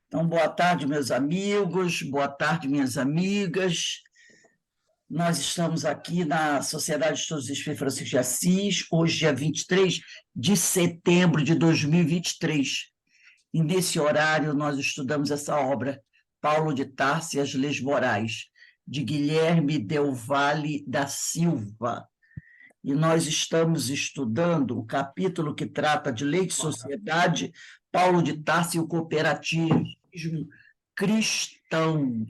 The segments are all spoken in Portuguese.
Então, boa tarde, meus amigos, boa tarde, minhas amigas. Nós estamos aqui na Sociedade de Estudos do Espírito Francisco de Assis, hoje, dia 23 de setembro de 2023. E nesse horário, nós estudamos essa obra, Paulo de Tarso e as Leis Morais, de Guilherme Del Valle da Silva. E nós estamos estudando o capítulo que trata de lei de sociedade, Paulo de Tarso e o cooperativismo cristão.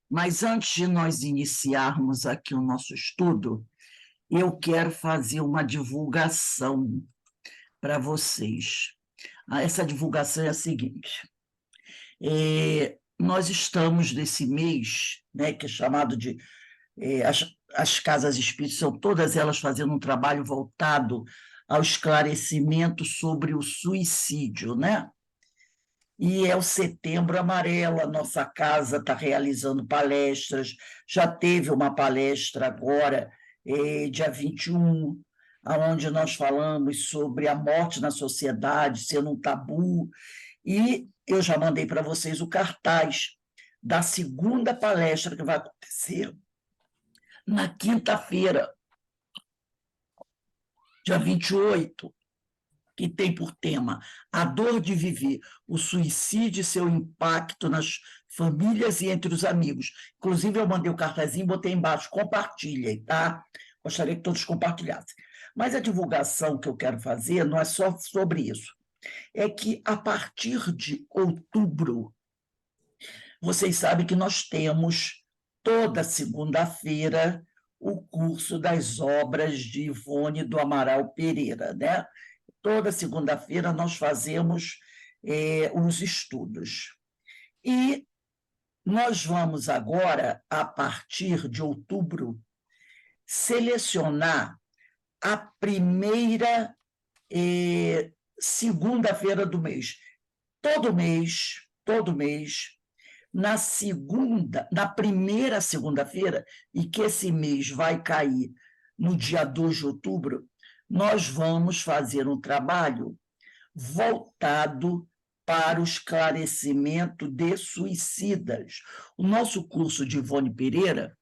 Mas antes de nós iniciarmos aqui o nosso estudo, eu quero fazer uma divulgação para vocês. Essa divulgação é a seguinte: nós estamos nesse mês, né, que é chamado de as casas espíritas, são todas elas fazendo um trabalho voltado ao esclarecimento sobre o suicídio, né? E é o Setembro Amarelo, a nossa casa está realizando palestras, já teve uma palestra agora, dia 21, onde nós falamos sobre a morte na sociedade, sendo um tabu, e eu já mandei para vocês o cartaz da segunda palestra que vai acontecer na quinta-feira, dia 28, que tem por tema a dor de viver, o suicídio e seu impacto nas famílias e entre os amigos. Inclusive, eu mandei o cartazinho e botei embaixo, compartilhem, tá? Gostaria que todos compartilhassem. Mas a divulgação que eu quero fazer não é só sobre isso. É que, a partir de outubro, vocês sabem que nós temos, toda segunda-feira, o curso das obras de Ivone do Amaral Pereira, né? Toda segunda-feira nós fazemos os estudos. E nós vamos agora, a partir de outubro, selecionar a primeira segunda-feira do mês. Todo mês, na primeira segunda-feira, e que esse mês vai cair no dia 2 de outubro, nós vamos fazer um trabalho voltado para o esclarecimento de suicidas. O nosso curso de Ivone Pereira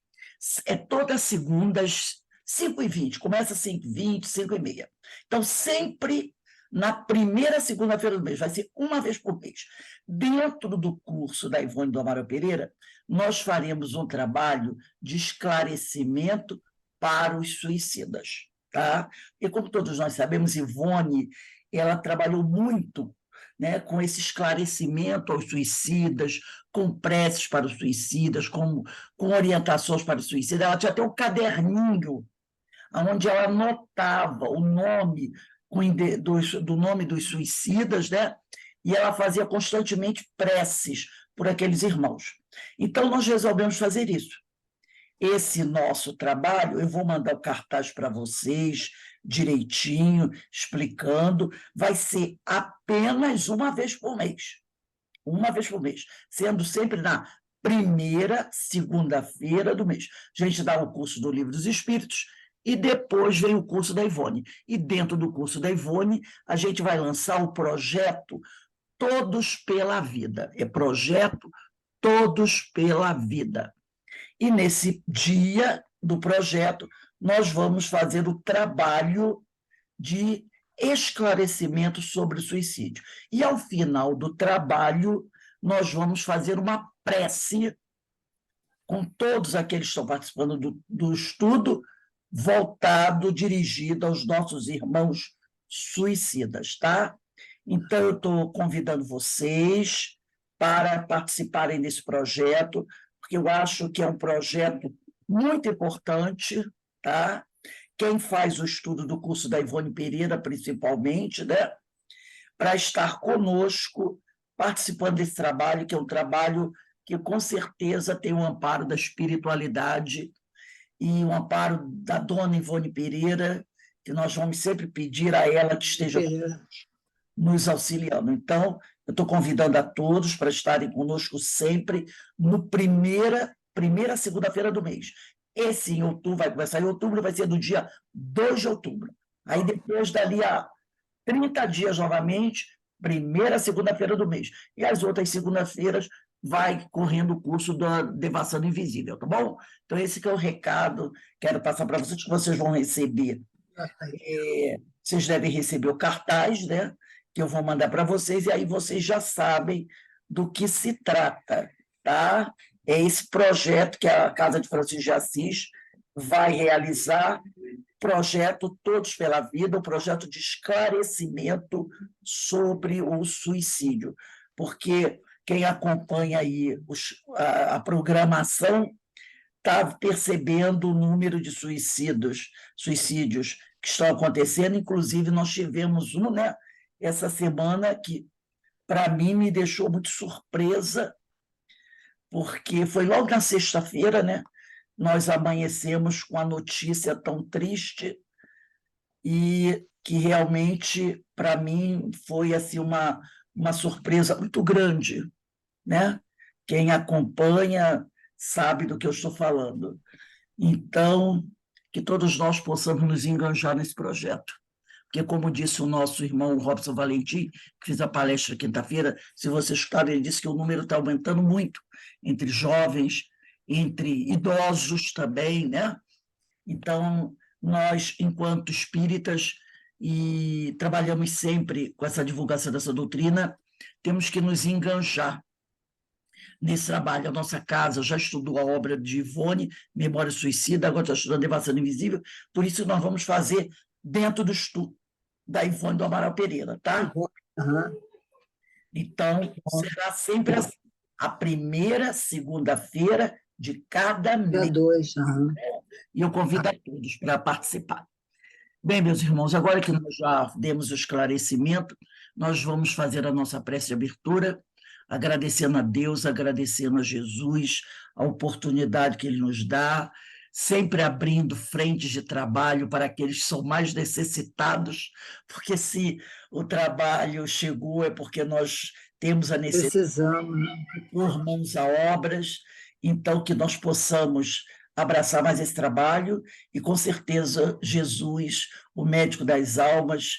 é toda segunda às 5h20, começa às 5h20, 5h30. Então, sempre na primeira segunda-feira do mês, vai ser uma vez por mês. Dentro do curso da Ivone do Amaral Pereira, nós faremos um trabalho de esclarecimento para os suicidas. Tá? E como todos nós sabemos, Ivone, ela trabalhou muito, né, com esse esclarecimento aos suicidas, com preces para os suicidas, com orientações para os suicidas. Ela tinha até um caderninho onde ela anotava o nome do nome dos suicidas, né? E ela fazia constantemente preces por aqueles irmãos. Então, nós resolvemos fazer isso. Esse nosso trabalho, eu vou mandar o cartaz para vocês direitinho, explicando, vai ser apenas uma vez por mês. Uma vez por mês, sendo sempre na primeira segunda-feira do mês. A gente dá o curso do Livro dos Espíritos e depois vem o curso da Ivone. E dentro do curso da Ivone, a gente vai lançar o projeto Todos pela Vida. É projeto Todos pela Vida. E nesse dia do projeto, nós vamos fazer o trabalho de esclarecimento sobre o suicídio. E, ao final do trabalho, nós vamos fazer uma prece com todos aqueles que estão participando do estudo, voltado, dirigido aos nossos irmãos suicidas, tá? Então, eu estou convidando vocês para participarem desse projeto, porque eu acho que é um projeto muito importante, tá? Quem faz o estudo do curso da Ivone Pereira, principalmente, né? Para estar conosco, participando desse trabalho, que é um trabalho que, com certeza, tem um amparo da espiritualidade e um amparo da dona Ivone Pereira, que nós vamos sempre pedir a ela que esteja nos auxiliando. Então, eu estou convidando a todos para estarem conosco sempre no primeira segunda-feira do mês. Esse em outubro vai começar em outubro, vai ser do dia 2 de outubro. Aí depois, dali a 30 dias novamente, primeira segunda-feira do mês. E as outras segundas-feiras vai correndo o curso da Devassando Invisível, tá bom? Então, esse que é o recado, quero passar para vocês, que vocês vão receber. Vocês devem receber o cartaz, né? Que eu vou mandar para vocês, e aí vocês já sabem do que se trata, tá? É esse projeto que a Casa de Francisco de Assis vai realizar, projeto Todos pela Vida, um projeto de esclarecimento sobre o suicídio, porque quem acompanha aí a programação está percebendo o número de suicídios que estão acontecendo, inclusive nós tivemos um, né, essa semana que, para mim, me deixou muito surpresa, porque foi logo na sexta-feira, né? Nós amanhecemos com a notícia tão triste e que realmente, para mim, foi assim, uma surpresa muito grande, né? Quem acompanha sabe do que eu estou falando. Então, que todos nós possamos nos enganjar nesse projeto. Porque, como disse o nosso irmão Robson Valentim, que fez a palestra quinta-feira, se vocês escutarem, ele disse que o número está aumentando muito entre jovens, entre idosos também, né? Então, nós, enquanto espíritas, e trabalhamos sempre com essa divulgação dessa doutrina, temos que nos enganjar nesse trabalho. A nossa casa já estudou a obra de Ivone, Memória Suicida, agora está estudando Devassando Invisível, por isso nós vamos fazer dentro do estudo da Ivone do Amaral Pereira, tá? Uhum. Então, será sempre assim, a primeira segunda-feira de cada mês. Dia 2, E eu convido a todos para participar. Bem, meus irmãos, agora que nós já demos o esclarecimento, nós vamos fazer a nossa prece de abertura, agradecendo a Deus, agradecendo a Jesus, a oportunidade que Ele nos dá, sempre abrindo frentes de trabalho para aqueles que são mais necessitados, porque se o trabalho chegou é porque nós temos a necessidade. Precisamos, né? De pôr mãos a obras, então que nós possamos abraçar mais esse trabalho e, com certeza, Jesus, o médico das almas,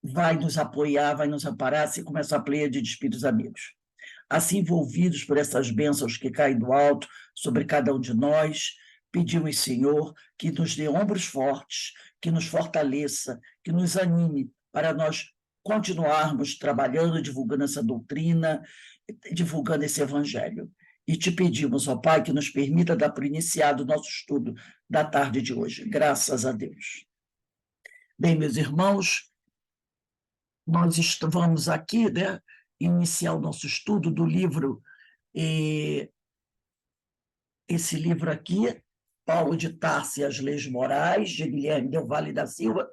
vai nos apoiar, vai nos amparar, assim como essa pleia de espíritos amigos. Assim, envolvidos por essas bênçãos que caem do alto sobre cada um de nós, pedimos, Senhor, que nos dê ombros fortes, que nos fortaleça, que nos anime para nós continuarmos trabalhando, divulgando essa doutrina, divulgando esse evangelho. E te pedimos, ó Pai, que nos permita dar por iniciado o nosso estudo da tarde de hoje. Graças a Deus. Bem, meus irmãos, nós vamos aqui, né, iniciar o nosso estudo do livro, esse livro aqui, Paulo de Tarso e as Leis Morais, de Guilherme Del Valle da Silva,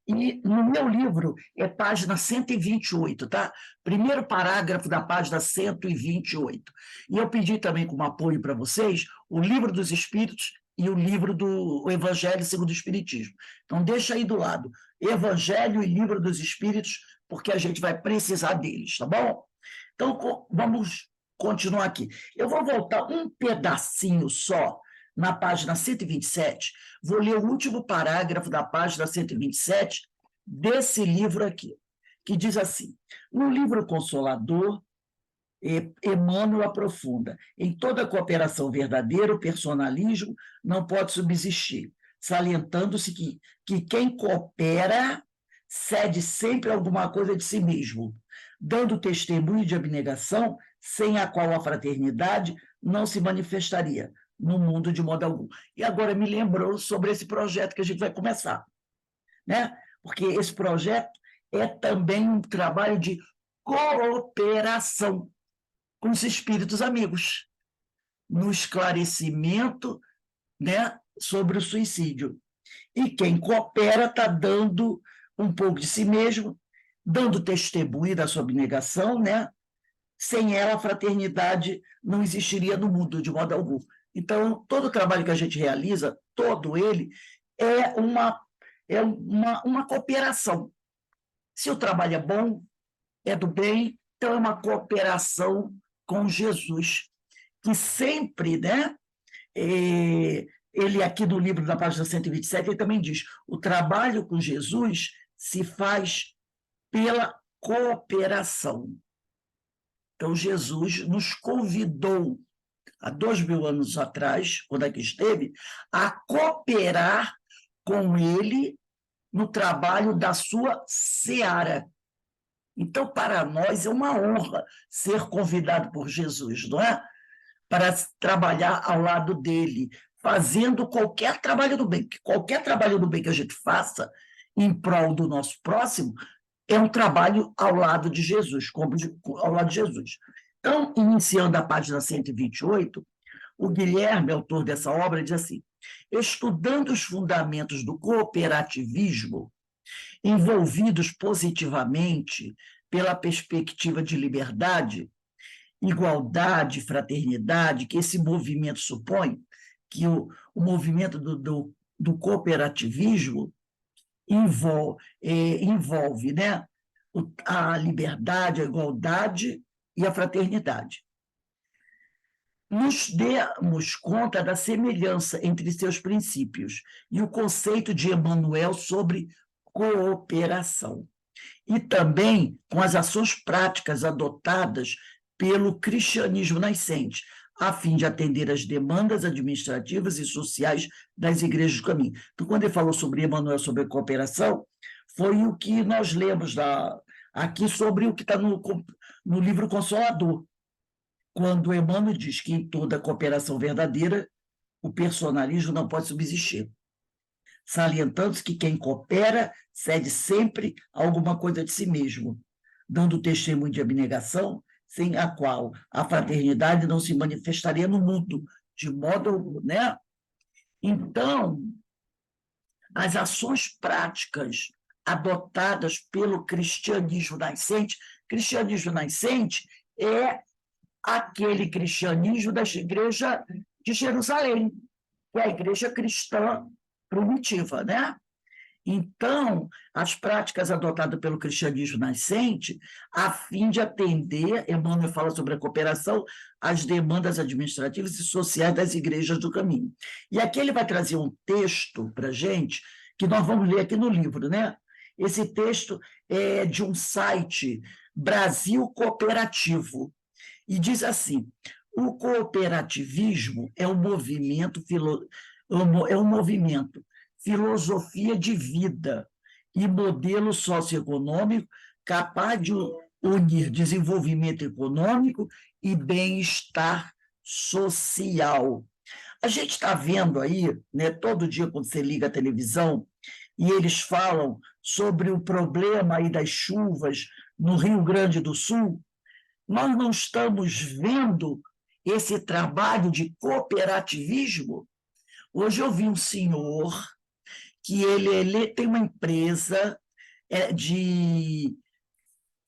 e no meu livro é página 128, tá? Primeiro parágrafo da página 128. E eu pedi também como apoio para vocês o Livro dos Espíritos e o livro do Evangelho segundo o Espiritismo. Então, deixa aí do lado, Evangelho e Livro dos Espíritos, porque a gente vai precisar deles, tá bom? Então, vamos continuar aqui. Eu vou voltar um pedacinho só na página 127, vou ler o último parágrafo da página 127 desse livro aqui, que diz assim: no livro Consolador, Emmanuel aprofunda: em toda cooperação verdadeira, o personalismo não pode subsistir, salientando-se que quem coopera cede sempre alguma coisa de si mesmo, dando testemunho de abnegação, sem a qual a fraternidade não se manifestaria no mundo de modo algum. E agora me lembrou sobre esse projeto que a gente vai começar, né? Porque esse projeto é também um trabalho de cooperação com os espíritos amigos, no esclarecimento, né, sobre o suicídio. E quem coopera está dando um pouco de si mesmo, dando testemunho da sua abnegação, né? Sem ela, a fraternidade não existiria no mundo de modo algum. Então, todo o trabalho que a gente realiza, todo ele, é uma cooperação. Se o trabalho é bom, é do bem, então é uma cooperação com Jesus, que sempre, né, ele aqui no livro, na página 127, ele também diz: o trabalho com Jesus se faz pela cooperação. Então, Jesus nos convidou, há 2000 anos atrás, quando aqui esteve, a cooperar com ele no trabalho da sua seara. Então, para nós é uma honra ser convidado por Jesus, não é? Para trabalhar ao lado dele, fazendo qualquer trabalho do bem. Qualquer trabalho do bem que a gente faça em prol do nosso próximo é um trabalho ao lado de Jesus, ao lado de Jesus. Então, iniciando a página 128, o Guilherme, autor dessa obra, diz assim: estudando os fundamentos do cooperativismo, envolvidos positivamente pela perspectiva de liberdade, igualdade, fraternidade, que esse movimento supõe, que o movimento do cooperativismo envolve né, a liberdade, a igualdade e a fraternidade. Nos demos conta da semelhança entre seus princípios e o conceito de Emmanuel sobre cooperação, e também com as ações práticas adotadas pelo cristianismo nascente, a fim de atender às demandas administrativas e sociais das igrejas do caminho. Então, quando ele falou sobre Emmanuel, sobre a cooperação, foi o que nós lemos aqui sobre o que está no livro Consolador, quando Emmanuel diz que em toda cooperação verdadeira o personalismo não pode subsistir, salientando-se que quem coopera cede sempre alguma coisa de si mesmo, dando testemunho de abnegação, sem a qual a fraternidade não se manifestaria no mundo, de modo algum, né? Então, as ações práticas adotadas pelo cristianismo nascente é aquele cristianismo da igreja de Jerusalém, que é a igreja cristã primitiva, né? Então, as práticas adotadas pelo cristianismo nascente, a fim de atender, Emmanuel fala sobre a cooperação, as demandas administrativas e sociais das igrejas do caminho. E aqui ele vai trazer um texto para a gente, que nós vamos ler aqui no livro, né? Esse texto é de um site, Brasil Cooperativo, e diz assim: o cooperativismo é um movimento, filosofia de vida e modelo socioeconômico capaz de unir desenvolvimento econômico e bem-estar social. A gente está vendo aí, né, todo dia quando você liga a televisão, e eles falam sobre o problema aí das chuvas no Rio Grande do Sul, nós não estamos vendo esse trabalho de cooperativismo. Hoje eu vi um senhor que ele tem uma empresa de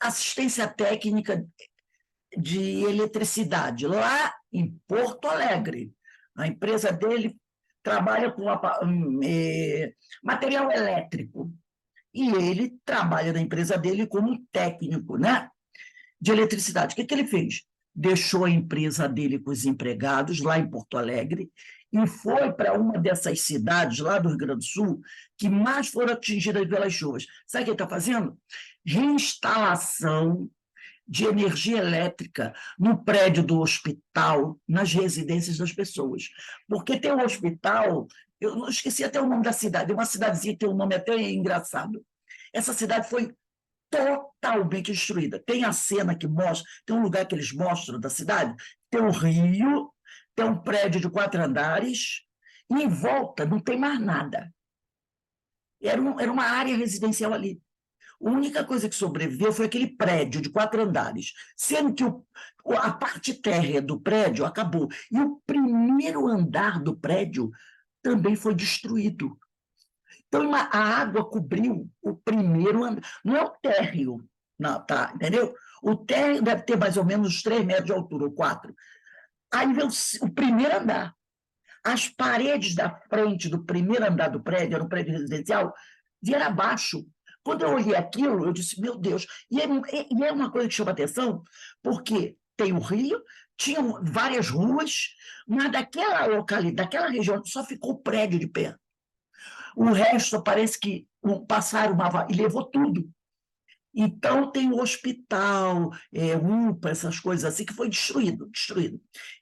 assistência técnica de eletricidade, lá em Porto Alegre. A empresa dele trabalha com material elétrico. E ele trabalha na empresa dele como técnico, né, de eletricidade. O que ele fez? Deixou a empresa dele com os empregados lá em Porto Alegre e foi para uma dessas cidades lá do Rio Grande do Sul que mais foram atingidas pelas chuvas. Sabe o que ele está fazendo? Reinstalação de energia elétrica no prédio do hospital, nas residências das pessoas. Porque tem um hospital, eu não esqueci até o nome da cidade, uma cidadezinha que tem um nome até engraçado. Essa cidade foi totalmente destruída. Tem a cena que mostra, tem um lugar que eles mostram da cidade, tem um rio, tem um prédio de 4 andares, e em volta não tem mais nada. Era uma área residencial ali. A única coisa que sobreviveu foi aquele prédio de 4 andares, sendo que a parte térrea do prédio acabou. E o primeiro andar do prédio também foi destruído. Então, a água cobriu o primeiro andar. Não é o térreo, não, tá, entendeu? O térreo deve ter mais ou menos 3 metros de altura, ou 4. Aí veio o primeiro andar. As paredes da frente do primeiro andar do prédio, era um prédio residencial, vieram abaixo. Quando eu olhei aquilo, eu disse, meu Deus. E é uma coisa que chama atenção, porque tem o rio, tinham várias ruas, mas daquela localidade, daquela região, só ficou o prédio de pé. O resto parece que passaram e levou tudo. Então, tem o hospital, UPA, essas coisas assim, que foi destruído.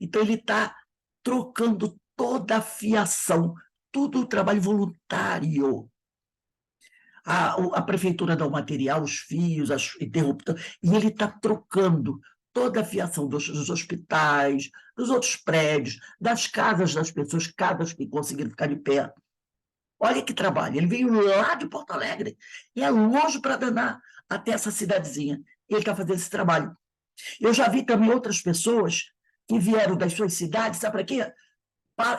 Então, ele está trocando toda a fiação, tudo o trabalho voluntário. A prefeitura dá o material, os fios, as interruptores, e ele está trocando toda a fiação dos hospitais, dos outros prédios, das casas das pessoas, casas que conseguiram ficar de pé. Olha que trabalho. Ele veio lá de Porto Alegre, e é longe para danar até essa cidadezinha. Ele está fazendo esse trabalho. Eu já vi também outras pessoas que vieram das suas cidades, sabe para quê?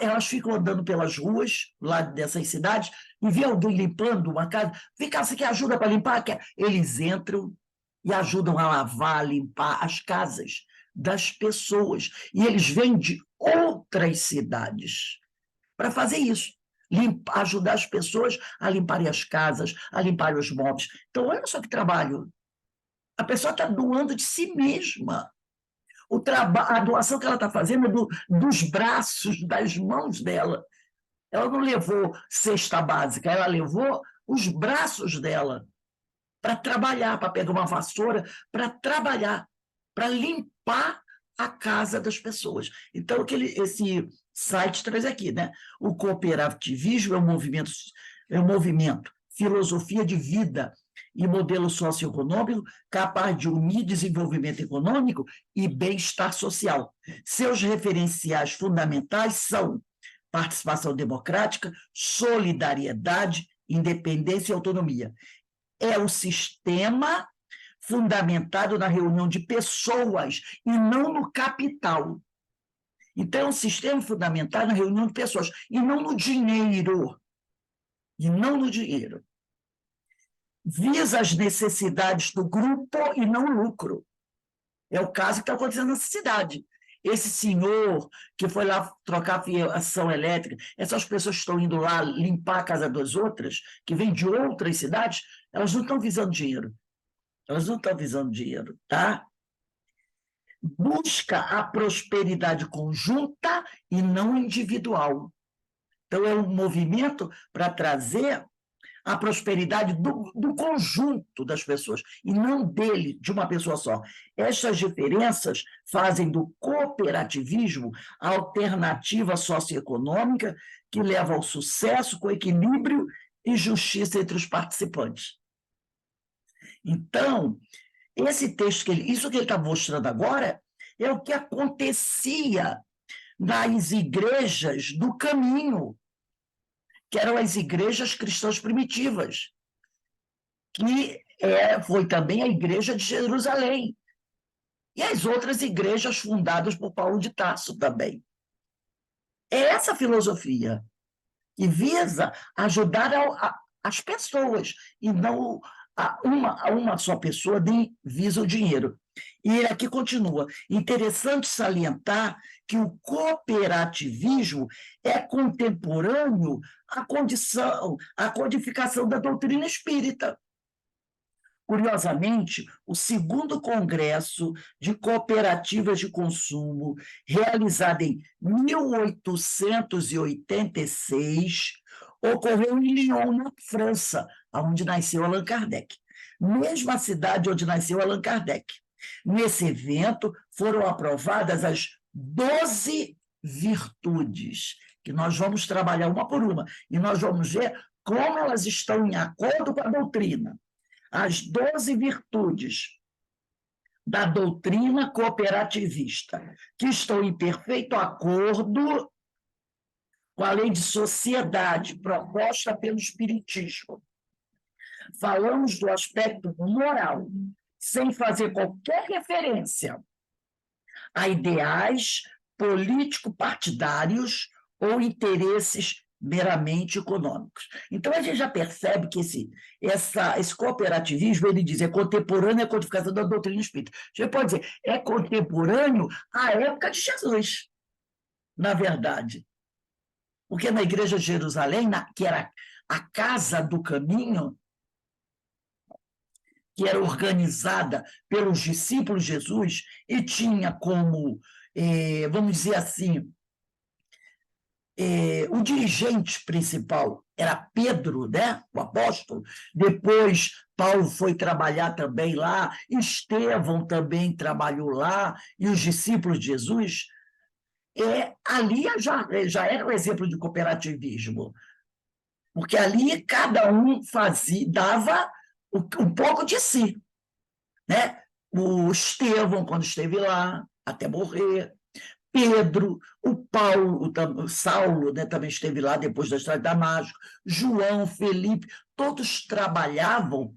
Elas ficam andando pelas ruas lá dessas cidades e vê alguém limpando uma casa. Vem cá, você quer ajuda para limpar? Quer? Eles entram e ajudam a lavar, a limpar as casas das pessoas. E eles vêm de outras cidades para fazer isso. Ajudar as pessoas a limparem as casas, a limparem os móveis. Então, olha só que trabalho. A pessoa está doando de si mesma. A doação que ela está fazendo é dos braços, das mãos dela. Ela não levou cesta básica, ela levou os braços dela para trabalhar, para pegar uma vassoura, para trabalhar, para limpar a casa das pessoas. Então, esse site traz aqui, né? O cooperativismo é um movimento, filosofia de vida e modelo socioeconômico capaz de unir desenvolvimento econômico e bem-estar social. Seus referenciais fundamentais são participação democrática, solidariedade, independência e autonomia. É o sistema fundamentado na reunião de pessoas e não no capital. Então, é um sistema fundamentado na reunião de pessoas e não no dinheiro. E não no dinheiro. Visa as necessidades do grupo e não o lucro. É o caso que está acontecendo nessa cidade. Esse senhor que foi lá trocar a fiação elétrica, essas pessoas que estão indo lá limpar a casa das outras, que vêm de outras cidades, elas não estão visando dinheiro. Elas não estão visando dinheiro, tá? Busca a prosperidade conjunta e não individual. Então, é um movimento para trazer a prosperidade do conjunto das pessoas, e não dele, de uma pessoa só. Essas diferenças fazem do cooperativismo a alternativa socioeconômica que leva ao sucesso com equilíbrio e justiça entre os participantes. Então, esse texto, isso que ele está mostrando agora, é o que acontecia nas igrejas do caminho, que eram as igrejas cristãs primitivas, que foi também a igreja de Jerusalém, e as outras igrejas fundadas por Paulo de Tarso também. É essa filosofia que visa ajudar as pessoas, e não a uma só pessoa, nem visa o dinheiro. E ele aqui continua. Interessante salientar que o cooperativismo é contemporâneo à codificação da doutrina espírita. Curiosamente, o segundo Congresso de Cooperativas de Consumo, realizado em 1886, ocorreu em Lyon, na França, onde nasceu Allan Kardec. Mesma cidade onde nasceu Allan Kardec. Nesse evento, foram aprovadas as 12 virtudes, que nós vamos trabalhar uma por uma, e nós vamos ver como elas estão em acordo com a doutrina. As 12 virtudes da doutrina cooperativista, que estão em perfeito acordo com a lei de sociedade proposta pelo Espiritismo. Falamos do aspecto moral, sem fazer qualquer referência a ideais político-partidários ou interesses meramente econômicos. Então, a gente já percebe que esse cooperativismo, ele diz, é contemporâneo à codificação da doutrina espírita. A gente pode dizer, é contemporâneo à época de Jesus, na verdade. Porque na Igreja de Jerusalém, que era a Casa do Caminho, que era organizada pelos discípulos de Jesus e tinha como, vamos dizer assim, o dirigente principal era Pedro, né, o apóstolo, depois Paulo foi trabalhar também lá, Estevão também trabalhou lá, e os discípulos de Jesus, ali já era um exemplo de cooperativismo, porque ali cada um dava um pouco de si, né? O Estevão, quando esteve lá, até morrer, Pedro, o Paulo, o Saulo, né, também esteve lá depois da história de Damasco, João, Felipe, todos trabalhavam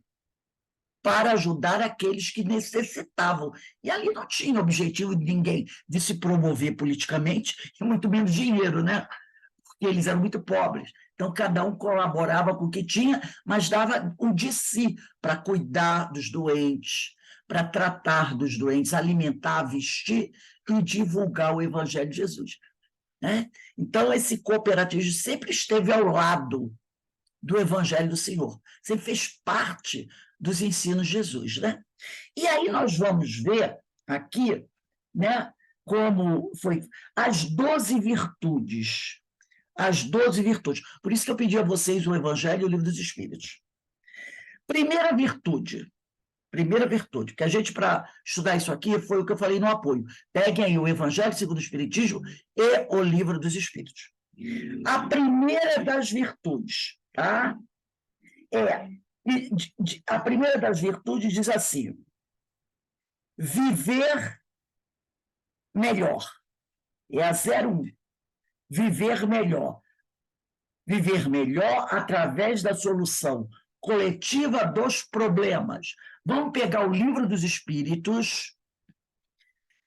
para ajudar aqueles que necessitavam. E ali não tinha objetivo de ninguém de se promover politicamente, e muito menos dinheiro, né? Porque eles eram muito pobres. Então, cada um colaborava com o que tinha, mas dava um de si para cuidar dos doentes, para tratar dos doentes, alimentar, vestir e divulgar o Evangelho de Jesus. Né? Então, esse cooperativismo sempre esteve ao lado do Evangelho do Senhor, sempre fez parte dos ensinos de Jesus. Né? E aí nós vamos ver aqui, né, como foi as 12 virtudes. As 12 virtudes. Por isso que eu pedi a vocês o Evangelho e o Livro dos Espíritos. Primeira virtude, que a gente, para estudar isso aqui, foi o que eu falei no apoio. Peguem aí o Evangelho segundo o Espiritismo e o Livro dos Espíritos. A primeira das virtudes, tá? A primeira das virtudes diz assim: viver melhor. É a 01. Viver melhor. Viver melhor através da solução coletiva dos problemas. Vamos pegar o Livro dos Espíritos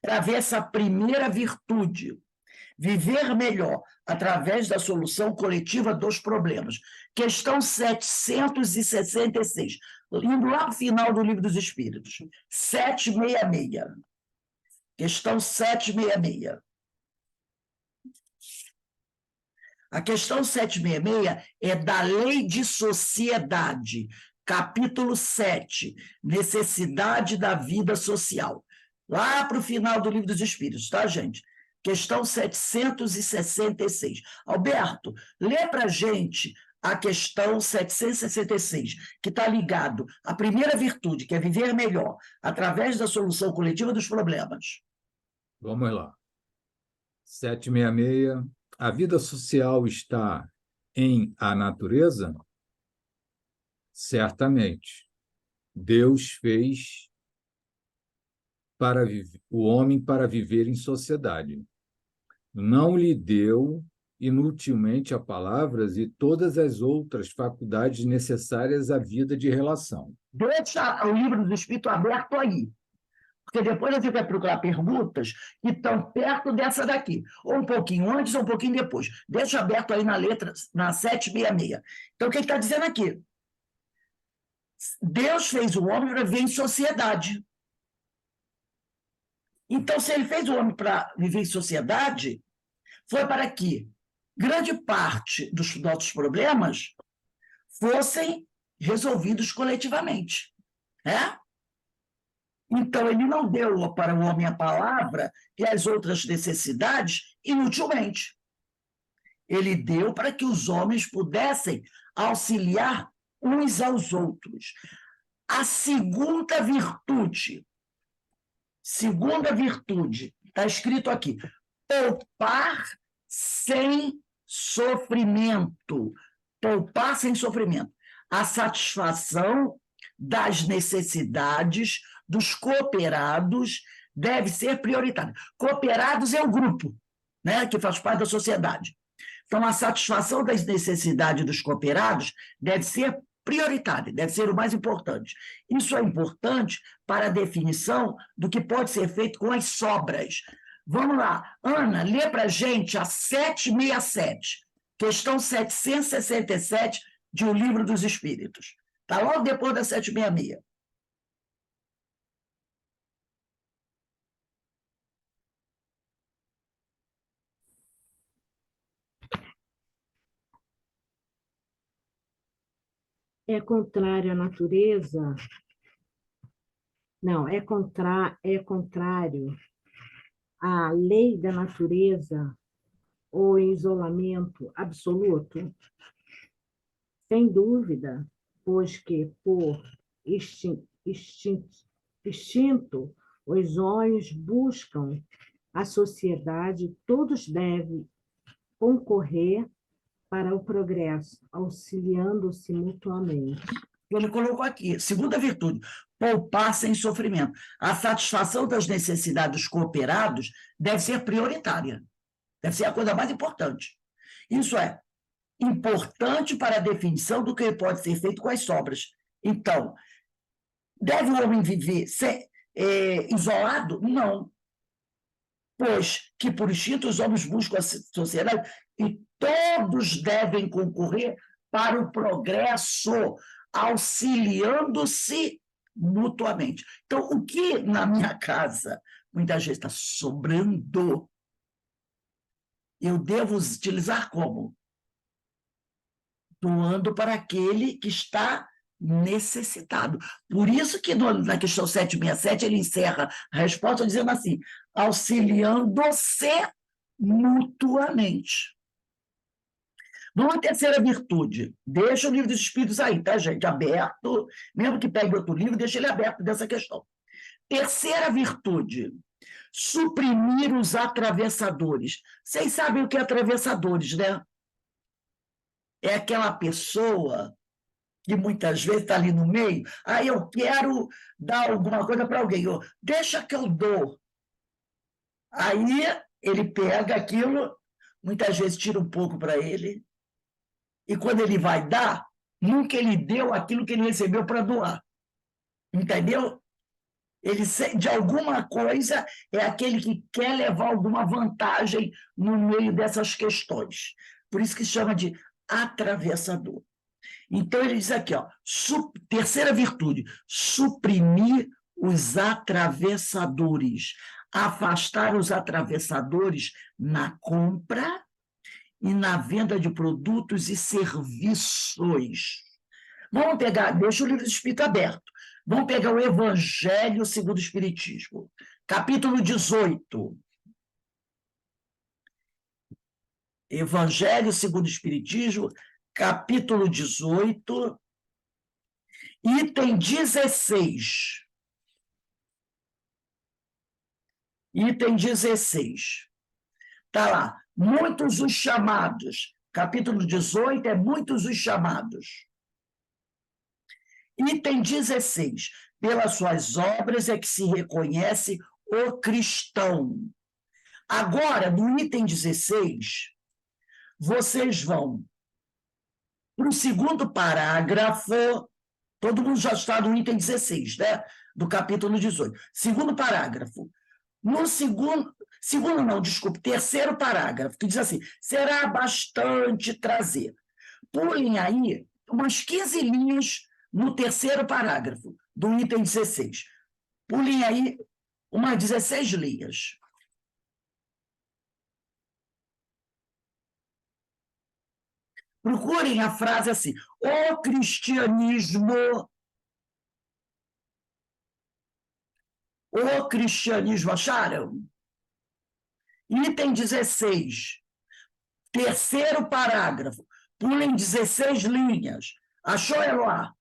para ver essa primeira virtude. Viver melhor através da solução coletiva dos problemas. Questão 766. Indo lá no final do Livro dos Espíritos. 766. Questão 766. A questão 766 é da Lei de Sociedade, capítulo 7, necessidade da vida social. Lá para o final do Livro dos Espíritos, tá, gente? Questão 766. Alberto, lê para a gente a questão 766, que está ligado à primeira virtude, que é viver melhor, através da solução coletiva dos problemas. Vamos lá. 766. A vida social está em a natureza? Certamente. Deus fez o homem para viver em sociedade. Não lhe deu inutilmente a palavras e todas as outras faculdades necessárias à vida de relação. Deixa o Livro do Espírito aberto aí. Porque depois você vai procurar perguntas que estão perto dessa daqui, ou um pouquinho antes ou um pouquinho depois. Deixa aberto aí na letra, na 766. Então, o que ele está dizendo aqui? Deus fez o homem para viver em sociedade. Então, se ele fez o homem para viver em sociedade, foi para que grande parte dos nossos problemas fossem resolvidos coletivamente. Né? Então, ele não deu para o homem a palavra e as outras necessidades inutilmente. Ele deu para que os homens pudessem auxiliar uns aos outros. A segunda virtude, está escrito aqui, poupar sem sofrimento. Poupar sem sofrimento. A satisfação das necessidades dos cooperados deve ser prioritária. Cooperados é o grupo, né, que faz parte da sociedade. Então, a satisfação das necessidades dos cooperados deve ser prioritária, deve ser o mais importante. Isso é importante para a definição do que pode ser feito com as sobras. Vamos lá. Ana, lê para a gente a 767, questão 767 de O Livro dos Espíritos. Está logo depois da 766. É contrário à natureza? Não, é contrário à lei da natureza o isolamento absoluto? Sem dúvida, pois que, por extinto, os olhos buscam a sociedade, todos devem concorrer para o progresso, auxiliando-se mutuamente. Ele colocou aqui, segunda virtude, poupar sem sofrimento. A satisfação das necessidades dos cooperados deve ser prioritária, deve ser a coisa mais importante. Isso é importante para a definição do que pode ser feito com as sobras. Então, deve o homem viver isolado? Não. Pois que, por instinto, os homens buscam a sociedade e todos devem concorrer para o progresso, auxiliando-se mutuamente. Então, o que na minha casa muitas vezes está sobrando, eu devo utilizar como? Doando para aquele que está necessitado. Por isso que na questão 767 ele encerra a resposta dizendo assim, auxiliando-se mutuamente. Vamos à terceira virtude. Deixa o livro dos Espíritos aí, tá, gente? Aberto. Mesmo que pegue outro livro, deixa ele aberto dessa questão. Terceira virtude. Suprimir os atravessadores. Vocês sabem o que é atravessadores, né? É aquela pessoa que muitas vezes está ali no meio, aí eu quero dar alguma coisa para alguém, deixa que eu dou. Aí ele pega aquilo, muitas vezes tira um pouco para ele, e quando ele vai dar, nunca ele deu aquilo que ele recebeu para doar. Entendeu? Ele, de alguma coisa, é aquele que quer levar alguma vantagem no meio dessas questões. Por isso que se chama de atravessador. Então, ele diz aqui, terceira virtude, suprimir os atravessadores, afastar os atravessadores na compra e na venda de produtos e serviços. Vamos pegar, deixa o livro do Espírito aberto, vamos pegar o Evangelho segundo o Espiritismo, capítulo 18. Evangelho segundo o Espiritismo, capítulo 18, item 16. Item 16. Está lá. Muitos os chamados. Capítulo 18 é muitos os chamados. Item 16. Pelas suas obras é que se reconhece o cristão. Agora, no item 16, vocês vão para o segundo parágrafo, todo mundo já está no item 16, né? Do capítulo 18. Segundo parágrafo. No terceiro parágrafo, que diz assim, será bastante trazer. Pulem aí umas 15 linhas no terceiro parágrafo do item 16. Pulem aí umas 16 linhas. Procurem a frase assim, o cristianismo, acharam? Item 16, terceiro parágrafo, pulem 16 linhas. Achou, Eloá?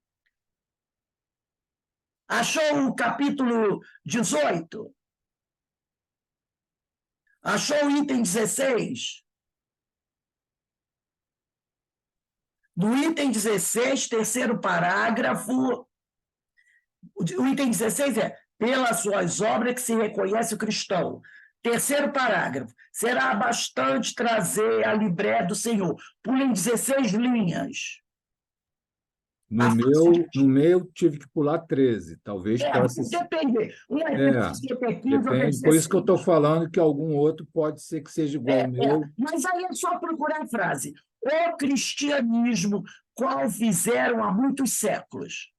Achou o capítulo 18? Achou o item 16? No item 16, terceiro parágrafo, o item 16 é pelas suas obras que se reconhece o cristão. Terceiro parágrafo, será bastante trazer a libré do Senhor. Pulem 16 linhas. No meu tive que pular 13, talvez possa ser. Depende. Depende. Por isso que eu estou falando que algum outro pode ser que seja igual ao meu. Mas aí é só procurar a frase. O cristianismo, qual fizeram há muitos séculos.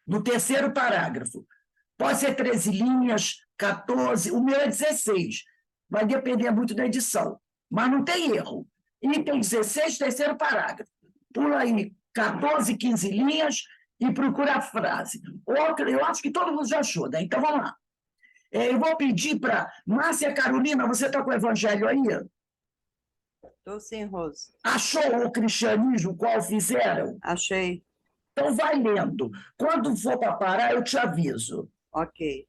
No terceiro parágrafo. Pode ser 13 linhas, 14, o meu é 16. Vai depender muito da edição. Mas não tem erro. Item 16, terceiro parágrafo. Pula aí 14, 15 linhas e procura a frase. Outra, eu acho que todo mundo já achou, né? Então vamos lá. Eu vou pedir para Márcia Carolina, você está com o Evangelho aí? Estou sim, Rose. Achou o cristianismo, qual fizeram? Achei. Então, vai lendo. Quando for para parar, eu te aviso. Ok.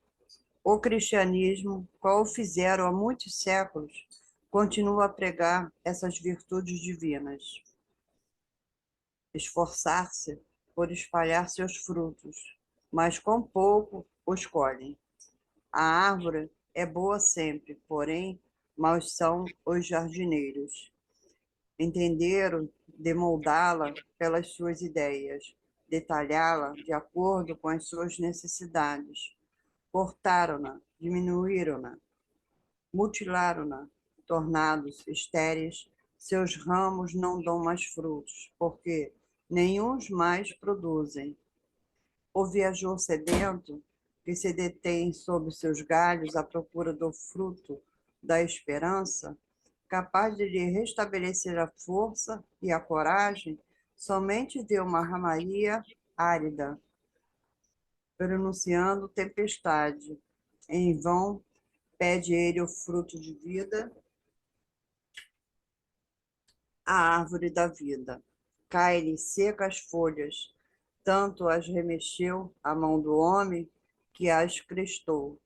O cristianismo, qual fizeram há muitos séculos, continua a pregar essas virtudes divinas. Esforçar-se por espalhar seus frutos, mas com pouco os colhem. A árvore é boa sempre, porém, maus são os jardineiros. Entenderam demoldá-la pelas suas ideias, detalhá-la de acordo com as suas necessidades. Cortaram-na, diminuíram-na, mutilaram-na, tornados estéreis, seus ramos não dão mais frutos, porque nenhuns mais produzem. O viajor sedento, que se detém sob seus galhos à procura do fruto da esperança, capaz de lhe restabelecer a força e a coragem, somente vê uma ramaria árida, pronunciando tempestade. Em vão pede ele o fruto de vida, a árvore da vida. Cai-lhe seca as folhas, tanto as remexeu a mão do homem que as crestou.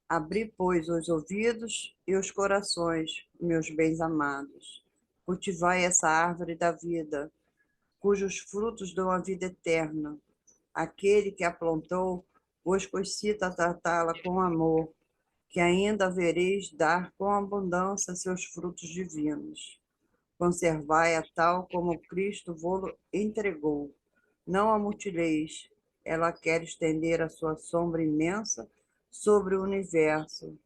Abri, pois, os ouvidos e os corações, meus bens amados. Cultivai essa árvore da vida, cujos frutos dão a vida eterna. Aquele que a plantou vos concita a tratá-la com amor, que ainda vereis dar com abundância seus frutos divinos. Conservai-a tal como Cristo vos entregou. Não a mutileis, ela quer estender a sua sombra imensa sobre o universo.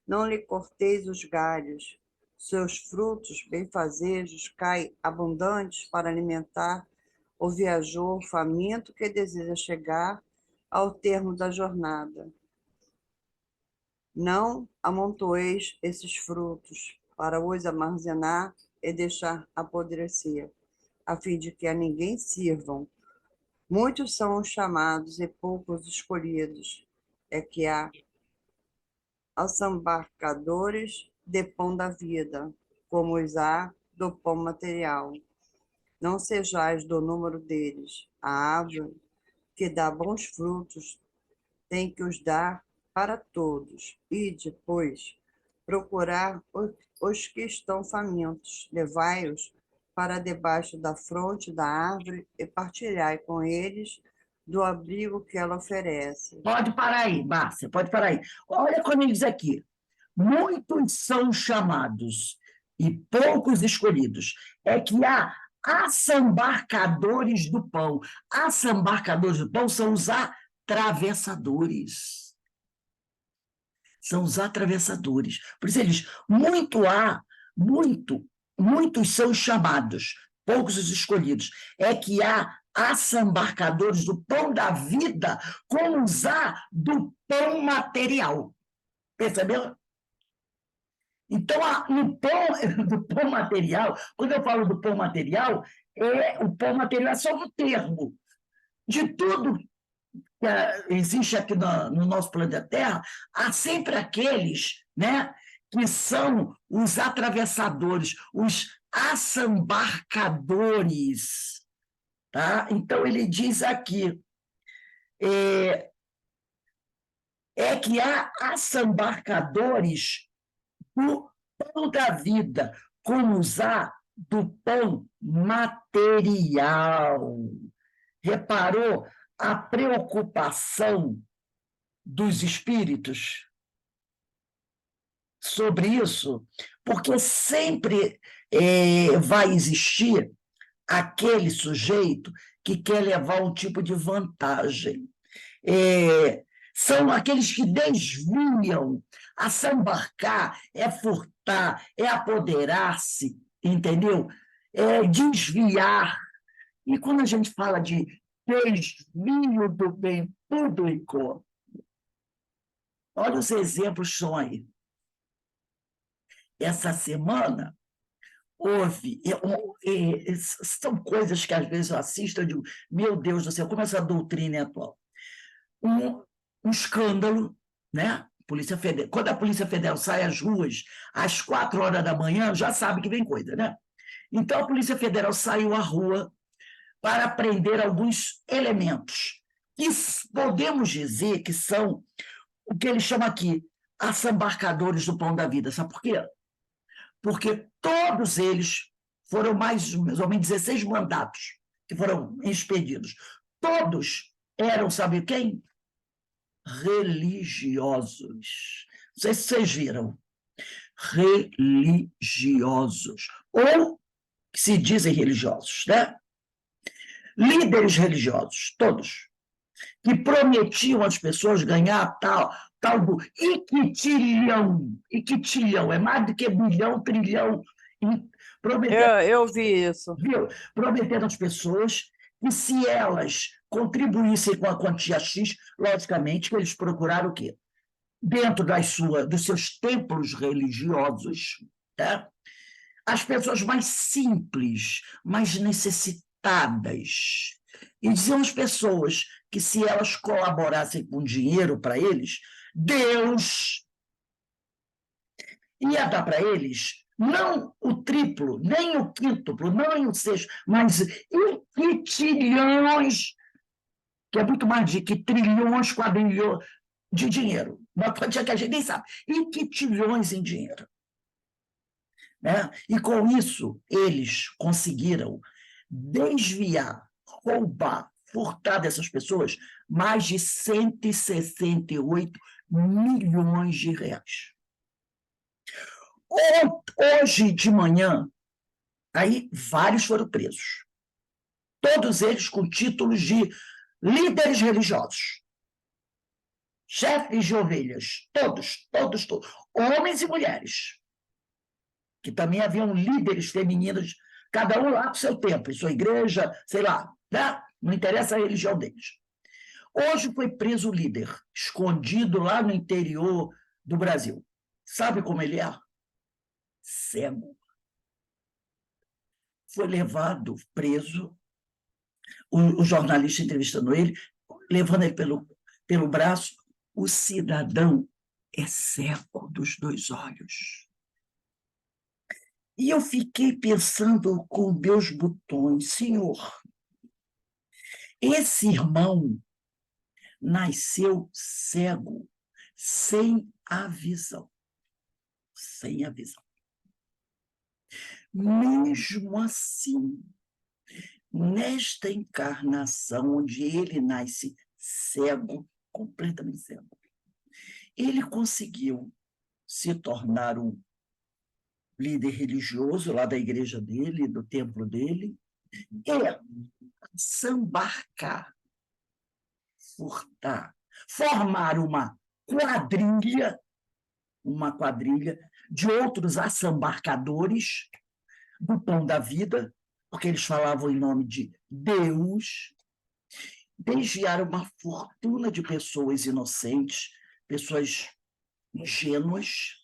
Não lhe corteis os galhos, seus frutos benfazejos caem abundantes para alimentar o viajor faminto que deseja chegar ao termo da jornada. Não amontoeis esses frutos para os armazenar e deixar apodrecer, a fim de que a ninguém sirvam. Muitos são os chamados e poucos escolhidos. É que há assambarcadores de pão da vida, como os há do pão material. Não sejais do número deles. A árvore que dá bons frutos tem que os dar para todos. E depois procurar os que estão famintos, levai-os para debaixo da fronte da árvore e partilhai com eles do abrigo que ela oferece. Pode parar aí, Márcia, pode parar aí. Olha quando ele diz aqui: muitos são chamados e poucos escolhidos. É que há assambarcadores do pão. Assambarcadores do pão são os atravessadores. São os atravessadores. Por isso ele diz: muitos são chamados, poucos os escolhidos. É que há assambarcadores do pão da vida, como os há do pão material. Percebeu? Então, no pão, do pão material, quando eu falo do pão material, o pão material é só um termo. De tudo que existe aqui no nosso planeta Terra, há sempre aqueles, né, que são os atravessadores, os assambarcadores. Tá? Então, ele diz aqui, que há assambarcadores do pão da vida, como usar do pão material. Reparou a preocupação dos espíritos sobre isso? Porque sempre vai existir aquele sujeito que quer levar um tipo de vantagem. São aqueles que desviam. Assambarcar é furtar, é apoderar-se, entendeu? É desviar. E quando a gente fala de desvio do bem público, olha os exemplos que são aí. Essa semana houve, são coisas que às vezes eu assisto e digo: meu Deus do céu, como essa doutrina é atual. Um escândalo, né? Polícia Federal. Quando a Polícia Federal sai às ruas às 4 horas da manhã, já sabe que vem coisa, né? Então a Polícia Federal saiu à rua para aprender alguns elementos, que podemos dizer que são o que ele chama aqui, assambarcadores do pão da vida. Sabe por quê? Porque todos eles foram mais ou menos 16 mandatos que foram expedidos. Todos eram, sabe quem? Religiosos. Não sei se vocês viram. Religiosos. Ou que se dizem religiosos, né? Líderes religiosos, todos, que prometiam às pessoas ganhar tal do iquitilhão. Iquitilhão é mais do que bilhão, trilhão. Prometendo, Eu vi isso. viu? Prometendo às pessoas que se elas contribuíssem com a quantia X, logicamente que eles procuraram o quê? Dentro dos seus templos religiosos, tá? As pessoas mais simples, mais necessitadas. E diziam às pessoas que se elas colaborassem com dinheiro para eles, Deus ia dar para eles não o triplo, nem o quíntuplo, nem o sexto, mas inquitilhões, que é muito mais de que trilhões, quadrilhões de dinheiro. Uma quantia que a gente nem sabe. Inquitilhões em dinheiro. Né? E com isso, eles conseguiram desviar, roubar, furtar dessas pessoas mais de 168 milhões de reais. Hoje de manhã, aí vários foram presos. Todos eles com títulos de líderes religiosos, chefes de ovelhas, todos, homens e mulheres, que também haviam líderes femininos, cada um lá com seu templo, sua igreja, sei lá, né? Não interessa a religião deles. Hoje foi preso o líder, escondido lá no interior do Brasil. Sabe como ele é? Cego. Foi levado, preso, o jornalista entrevistando ele, levando ele pelo braço. O cidadão é cego dos 2 olhos. E eu fiquei pensando com meus botões, Senhor, esse irmão nasceu cego, sem a visão. Sem a visão. Mesmo assim, nesta encarnação, onde ele nasce cego, completamente cego, ele conseguiu se tornar um líder religioso lá da igreja dele, do templo dele, e sambarcar, furtar, formar uma quadrilha de outros assambarcadores do pão da vida, porque eles falavam em nome de Deus, desviaram uma fortuna de pessoas inocentes, pessoas ingênuas.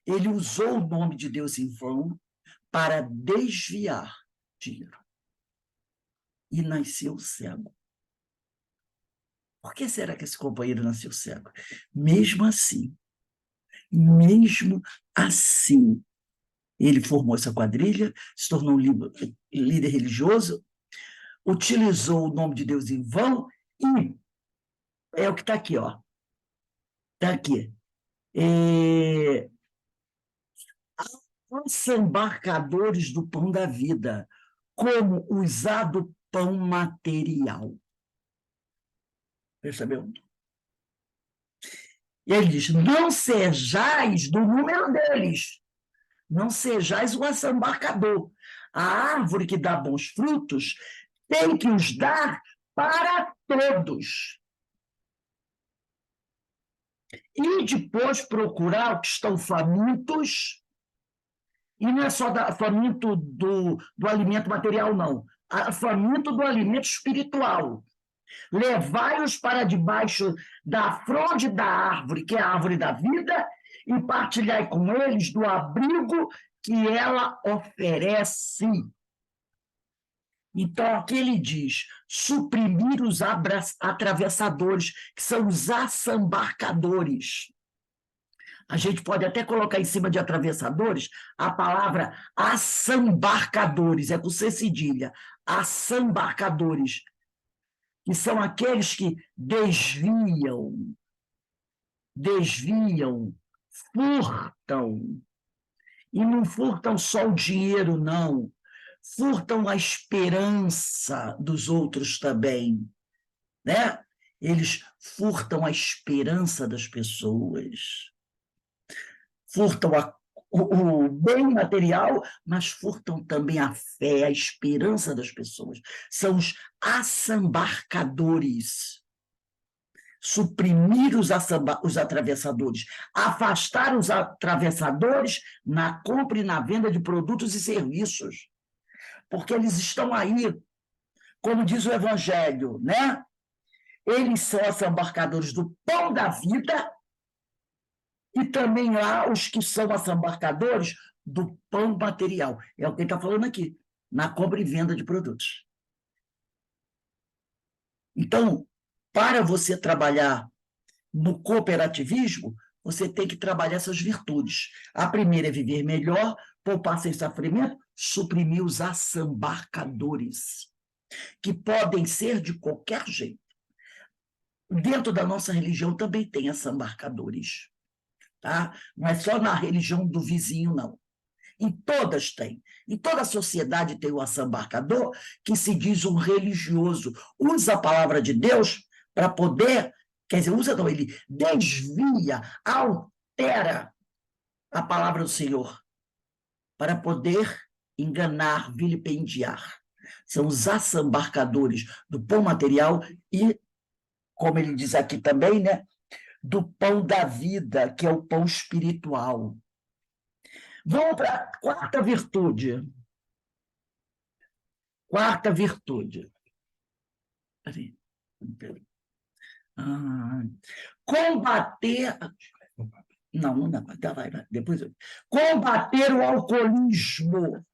Ele usou o nome de Deus em vão para desviar dinheiro. E nasceu cego. Por que será que esse companheiro nasceu cego? Mesmo assim, ele formou essa quadrilha, se tornou um líder religioso, utilizou o nome de Deus em vão e é o que está aqui, ó. Está aqui. Os embarcadores do pão da vida, como usar do pão material. Percebeu? E ele diz, não sejais do número deles, não sejais um assambarcador. A árvore que dá bons frutos tem que os dar para todos. E depois procurar os que estão famintos, e não é só faminto do alimento material, não. Faminto do alimento espiritual. Levai-os para debaixo da fronde da árvore, que é a árvore da vida, e partilhai com eles do abrigo que ela oferece. Então, aqui ele diz, suprimir os atravessadores, que são os assambarcadores. A gente pode até colocar em cima de atravessadores a palavra assambarcadores, é com C cedilha, assambarcadores, que são aqueles que desviam, furtam, e não furtam só o dinheiro, não, furtam a esperança dos outros também, né? Eles furtam a esperança das pessoas, furtam o bem material, mas furtam também a fé, a esperança das pessoas. São os assambarcadores. Suprimir os atravessadores, afastar os atravessadores na compra e na venda de produtos e serviços, porque eles estão aí, como diz o Evangelho, né? Eles são assambarcadores do pão da vida e também há os que são assambarcadores do pão material. É o que ele está falando aqui, na compra e venda de produtos. Então, para você trabalhar no cooperativismo, você tem que trabalhar essas virtudes. A primeira é viver melhor, poupar sem sofrimento, suprimir os assambarcadores, que podem ser de qualquer jeito. Dentro da nossa religião também tem assambarcadores, tá? Não é só na religião do vizinho, não. Em todas tem. Em toda a sociedade tem o assambarcador, que se diz um religioso. Usa a palavra de Deus para poder, quer dizer, usa não, ele desvia, altera a palavra do Senhor para poder enganar, vilipendiar. São os assambarcadores do pão material e, como ele diz aqui também, né, do pão da vida, que é o pão espiritual. Vamos para a quarta virtude. Quarta virtude. Combater. Não dá. Vai. Depois. Combater o alcoolismo.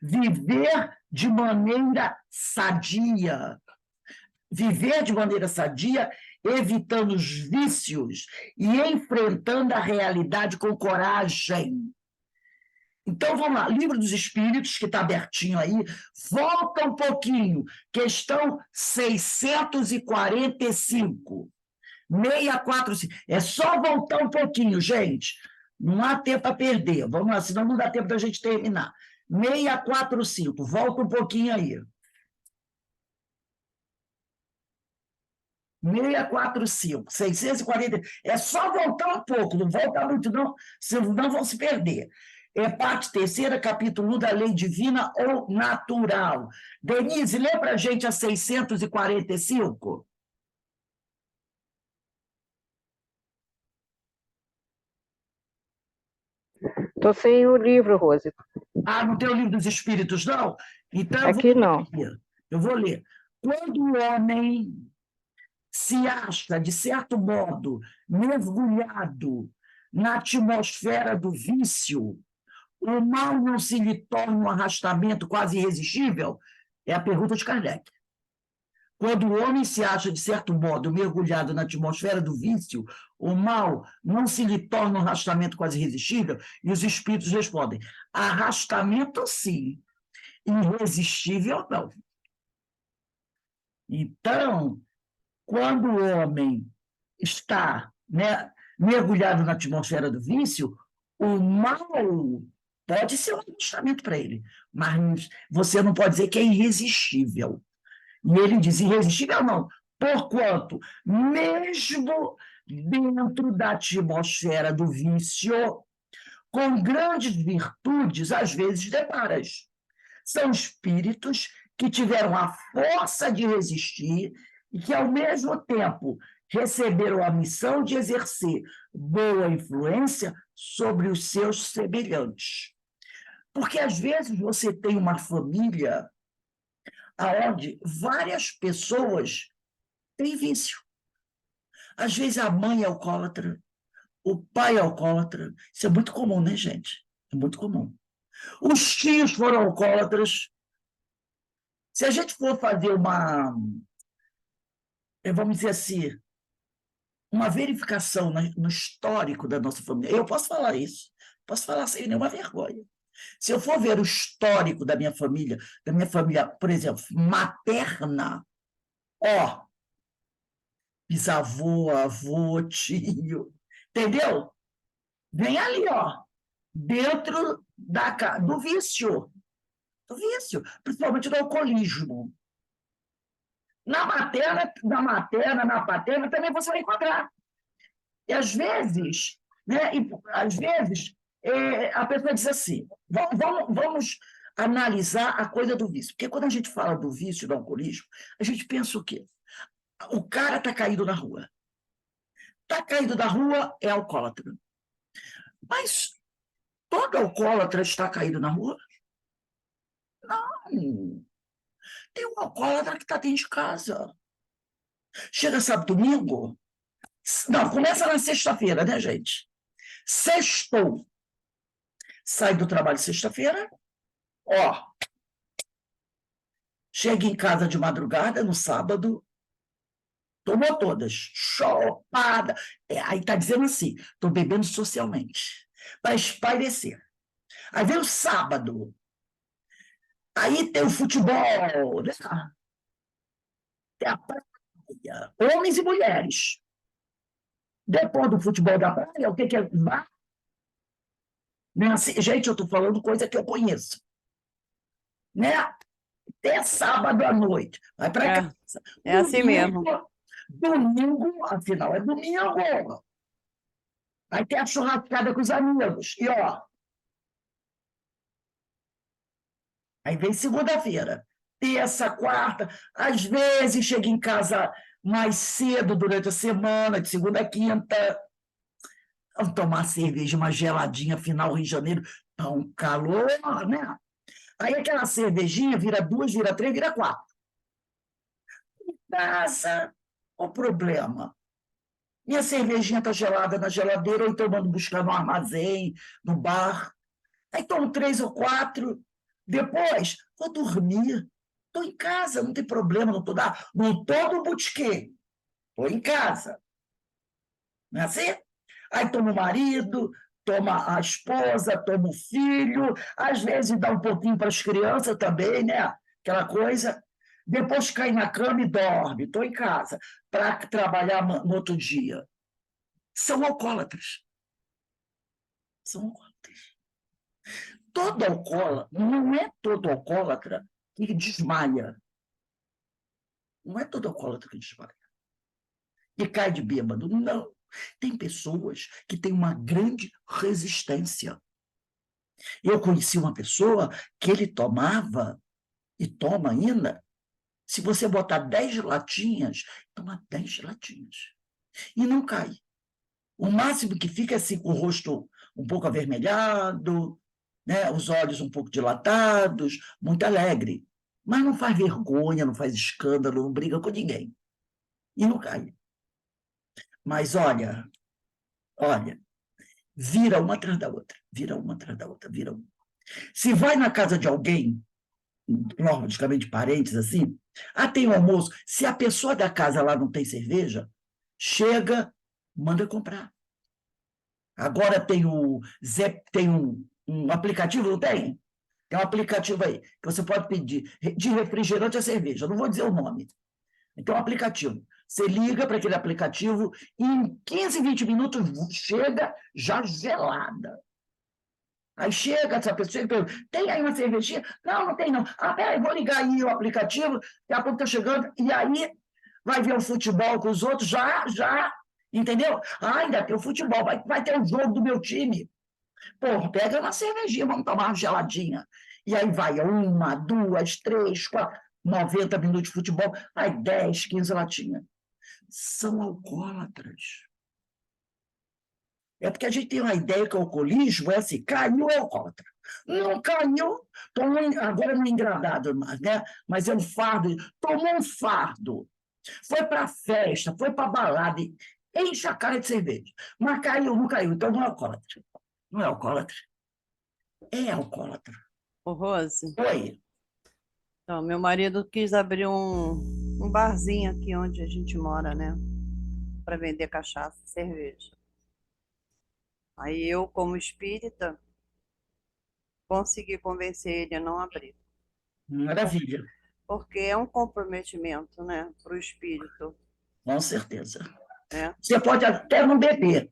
Viver de maneira sadia. Viver de maneira sadia, evitando os vícios e enfrentando a realidade com coragem. Então, vamos lá, Livro dos Espíritos, que está abertinho aí, volta um pouquinho, questão 645, 645, é só voltar um pouquinho, gente, não há tempo a perder, vamos lá, senão não dá tempo da gente terminar. 645, volta um pouquinho aí. 645, 640, é só voltar um pouco, não volta muito não, senão vão se perder. É parte terceira, capítulo 1 da lei divina ou natural. Denise, lê para a gente a 645. Estou sem o livro, Rose. Ah, não tem o livro dos Espíritos, não? Então, aqui não. Eu vou ler. Quando o homem se acha, de certo modo, mergulhado na atmosfera do vício, o mal não se lhe torna um arrastamento quase irresistível? É a pergunta de Kardec. Quando o homem se acha, de certo modo, mergulhado na atmosfera do vício, o mal não se lhe torna um arrastamento quase irresistível? E os espíritos respondem: arrastamento sim, irresistível não. Então, quando o homem está, né, mergulhado na atmosfera do vício, o mal pode ser um arrastamento para ele, mas você não pode dizer que é irresistível. E ele diz: irresistível não, porquanto, mesmo dentro da atmosfera do vício, com grandes virtudes, às vezes deparas. São espíritos que tiveram a força de resistir e que, ao mesmo tempo, receberam a missão de exercer boa influência sobre os seus semelhantes. Porque, às vezes, você tem uma família onde várias pessoas têm vício. Às vezes, a mãe é alcoólatra, o pai é alcoólatra. Isso é muito comum, né, gente? É muito comum. Os tios foram alcoólatras. Se a gente for fazer uma, vamos dizer assim, uma verificação no histórico da nossa família. Eu posso falar isso, posso falar sem nenhuma vergonha. Se eu for ver o histórico da minha família, por exemplo, materna, ó, bisavô, avô, tio, entendeu? Vem ali, ó, dentro do vício, principalmente do alcoolismo. Na materna, na paterna, também você vai encontrar. E às vezes, né, a pessoa diz assim, vamos analisar a coisa do vício. Porque quando a gente fala do vício, do alcoolismo, a gente pensa o quê? O cara está caído na rua. Está caído na rua, é alcoólatra. Mas todo alcoólatra está caído na rua? Não. Tem um alcoólatra que está dentro de casa. Chega sábado, domingo. Não, começa na sexta-feira, né, gente? Sextou. Sai do trabalho sexta-feira, ó. Chega em casa de madrugada, no sábado, tomou todas, chopada. Aí está dizendo assim, estou bebendo socialmente, para espairecer. Aí vem o sábado, aí tem o futebol, né? Tem a praia, homens e mulheres. Depois do futebol da praia, o que é? Né? Assim, gente, eu estou falando coisa que eu conheço. Né? Até sábado à noite. Vai para casa. É assim mesmo. Domingo, afinal, é domingo. Vai ter a churrascada com os amigos. E, ó, aí vem segunda-feira, terça, quarta, às vezes chega em casa mais cedo durante a semana, de segunda a quinta. Vamos tomar cerveja, uma geladinha, final Rio de Janeiro, tá um calor, né? Aí aquela cervejinha vira 2, vira 3, vira 4. Casa, o problema. Minha cervejinha está gelada na geladeira, ou então eu mando buscar no armazém, no bar. Aí tomo 3 ou 4. Depois, vou dormir. Estou em casa, não tem problema, não estou no botiquim. Estou em casa. Não é assim? Aí toma o marido, toma a esposa, toma o filho, às vezes dá um pouquinho para as crianças também, né? Aquela coisa. Depois cai na cama e dorme. Estou em casa para trabalhar no outro dia. São alcoólatras. São alcoólatras. Todo alcoólatra, não é todo alcoólatra que desmaia. Não é todo alcoólatra que desmaia. E cai de bêbado. Não. Tem pessoas que têm uma grande resistência. Eu conheci uma pessoa que ele tomava, e toma ainda, se você botar 10 latinhas, toma 10 latinhas. E não cai. O máximo que fica é assim, com o rosto um pouco avermelhado, né? Os olhos um pouco dilatados, muito alegre. Mas não faz vergonha, não faz escândalo, não briga com ninguém. E não cai. Mas olha, vira uma atrás da outra, vira uma atrás da outra, vira uma. Se vai na casa de alguém, logicamente parentes assim, tem um almoço, se a pessoa da casa lá não tem cerveja, chega, manda comprar. Agora tem um aplicativo, não tem? Tem um aplicativo aí, que você pode pedir de refrigerante a cerveja, não vou dizer o nome. Então, um aplicativo. Você liga para aquele aplicativo e em 15, 20 minutos chega já gelada. Aí chega essa pessoa e pergunta, tem aí uma cervejinha? Não, não tem não. Peraí, vou ligar aí o aplicativo, daqui a pouco está chegando, e aí vai ver o futebol com os outros, já, entendeu? Ainda tem o futebol, vai ter o jogo do meu time. Pô, pega uma cervejinha, vamos tomar uma geladinha. E aí vai 1, 2, 3, 4, 90 minutos de futebol, aí 10, 15 latinhas. São alcoólatras. É porque a gente tem uma ideia que o alcoolismo é assim, caiu é alcoólatra. Não caiu, agora não é engradado mais, né? Mas é um fardo, tomou um fardo, foi para a festa, foi para a balada, enche a cara de cerveja. Mas caiu, não caiu, então não é alcoólatra. Não é alcoólatra. É alcoólatra. Ô, Rose, Oi. então, meu marido quis abrir um barzinho aqui onde a gente mora, né? para vender cachaça e cerveja. Aí eu, como espírita, consegui convencer ele a não abrir. Maravilha, Porque é um comprometimento, né, para o espírito, com certeza. né? Você pode até não beber,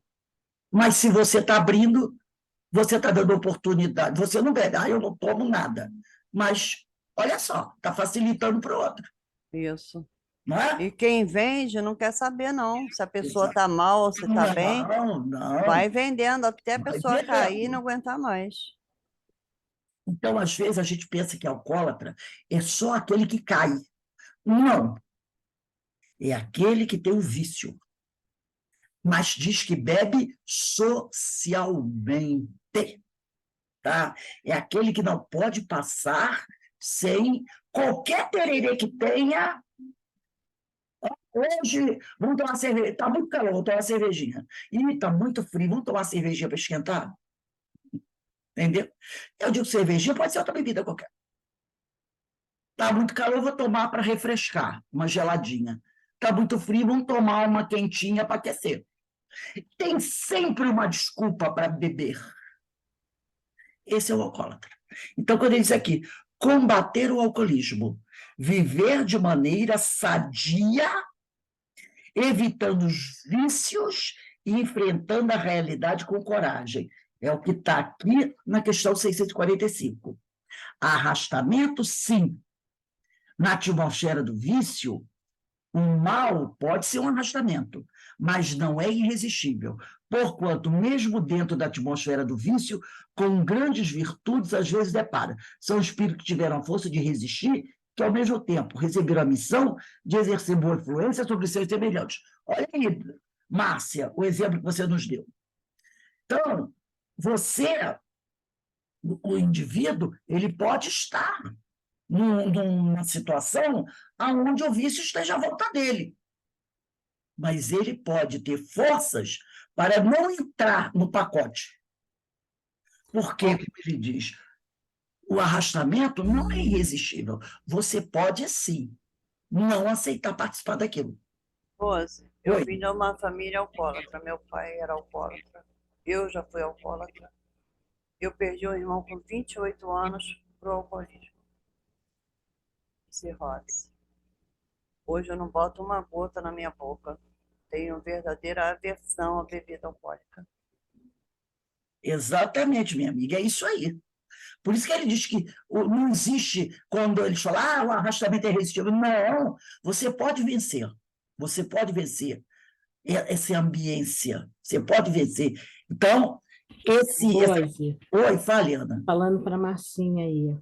mas se você está abrindo, você está dando oportunidade. Você não bebe, eu não tomo nada. Mas, olha só, está facilitando para o outro, Isso. não é? E quem vende não quer saber, não, se a pessoa está mal ou se está bem. Não, Vai vendendo até a vai pessoa cair e vendendo. não aguentar mais. Então, às vezes, a gente pensa que alcoólatra é só aquele que cai. Não, é aquele que tem o vício, mas diz que bebe socialmente, tá? É aquele que não pode passar sem qualquer tererê que tenha. Hoje, vamos tomar cerveja. Está muito calor, vamos tomar uma cervejinha. Ih, está muito frio, vamos tomar uma cervejinha para esquentar? Entendeu? Eu digo cervejinha, pode ser outra bebida qualquer. Está muito calor, vou tomar para refrescar, uma geladinha. Está muito frio, vamos tomar uma quentinha para aquecer. Tem sempre uma desculpa para beber. Esse é o alcoólatra. Então, quando ele diz aqui, combater o alcoolismo, viver de maneira sadia, evitando os vícios e enfrentando a realidade com coragem. É o que está aqui na questão 645. Arrastamento, sim. Na atmosfera do vício, o mal pode ser um arrastamento, mas não é irresistível, porquanto, mesmo dentro da atmosfera do vício, com grandes virtudes, às vezes depara. São espíritos que tiveram a força de resistir, que, ao mesmo tempo, receberam a missão de exercer boa influência sobre seus semelhantes. Olha aí, Márcia, o exemplo que você nos deu. Então, você, o indivíduo, ele pode estar numa situação onde o vício esteja à volta dele. Mas ele pode ter forças para não entrar no pacote. Porque, como ele diz, o arrastamento não é irresistível. Você pode, sim, não aceitar participar daquilo. Rose, eu Oi. vim de uma família alcoólatra. Meu pai era alcoólatra. Eu já fui alcoólatra. Eu perdi um irmão com 28 anos pro alcoolismo. Cirrose. Hoje eu não boto uma gota na minha boca. Tenho verdadeira aversão à bebida alcoólica. Exatamente, minha amiga, é isso aí. Por isso que ele diz que não existe, quando eles falam, o arrastamento é irresistível. Não, você pode vencer. Você pode vencer essa ambiência. Você pode vencer. Então, Rose, Oi, fale, Ana. falando para a Marcinha aí,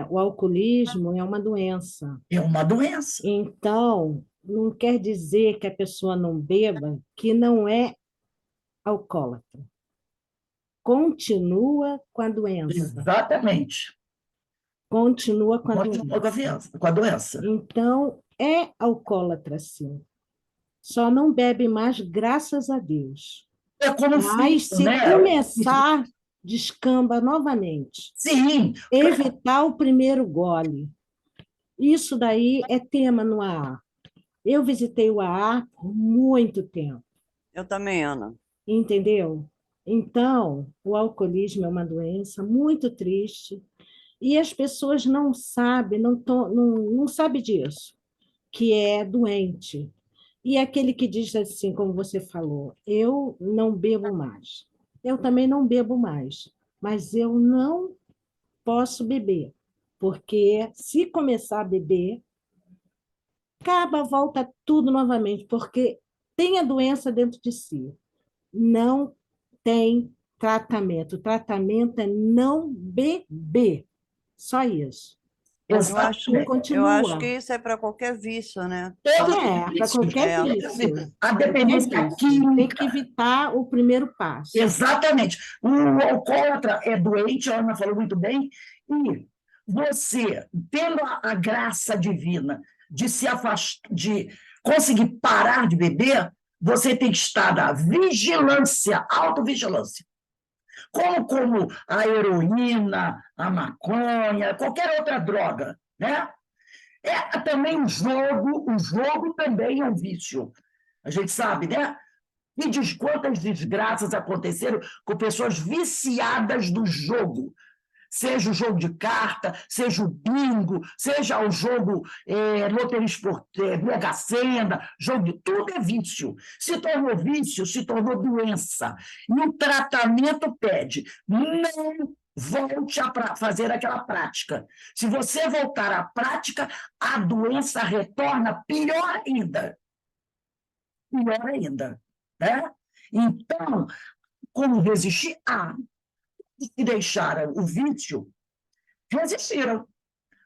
o alcoolismo é uma doença. É uma doença. Então, não quer dizer que a pessoa não beba, que não é alcoólatra. Continua com a doença. Exatamente. Continua com a Continua doença. com a doença. Então, é alcoólatra, sim. Só não bebe mais, graças a Deus. É como Mas, filho, se né? começar, descamba novamente. Sim. Evitar o primeiro gole. Isso daí é tema no AA. Eu visitei o AA por muito tempo. Eu também, Ana. Entendeu? Então, o alcoolismo é uma doença muito triste e as pessoas não sabem, não sabem disso, que é doente. E aquele que diz assim, como você falou, eu não bebo mais. Eu também não bebo mais, mas eu não posso beber, porque se começar a beber, volta tudo novamente, porque tem a doença dentro de si. Não tem tratamento. O tratamento é não beber. Só isso. Eu Exatamente. acho que isso é para qualquer vício, né? Todos Para qualquer vício. a dependência química. Tem que evitar o primeiro passo. Exatamente. O alcoólatra é doente, a Ana falou muito bem, e você, tendo a graça divina de se afastar, de conseguir parar de beber, você tem que estar na vigilância, autovigilância. Como a heroína, a maconha, qualquer outra droga, né? É também o jogo também é um vício. A gente sabe, né? Me diz quantas desgraças aconteceram com pessoas viciadas no jogo. Seja o jogo de carta, seja o bingo, seja o jogo loteria esportiva, Mega Sena, jogo de tudo é vício. Se tornou vício, se tornou doença. E o tratamento pede, não volte a fazer aquela prática. Se você voltar à prática, a doença retorna pior ainda. Pior ainda. Né? Então, como resistir? Que deixaram o vício, resistiram,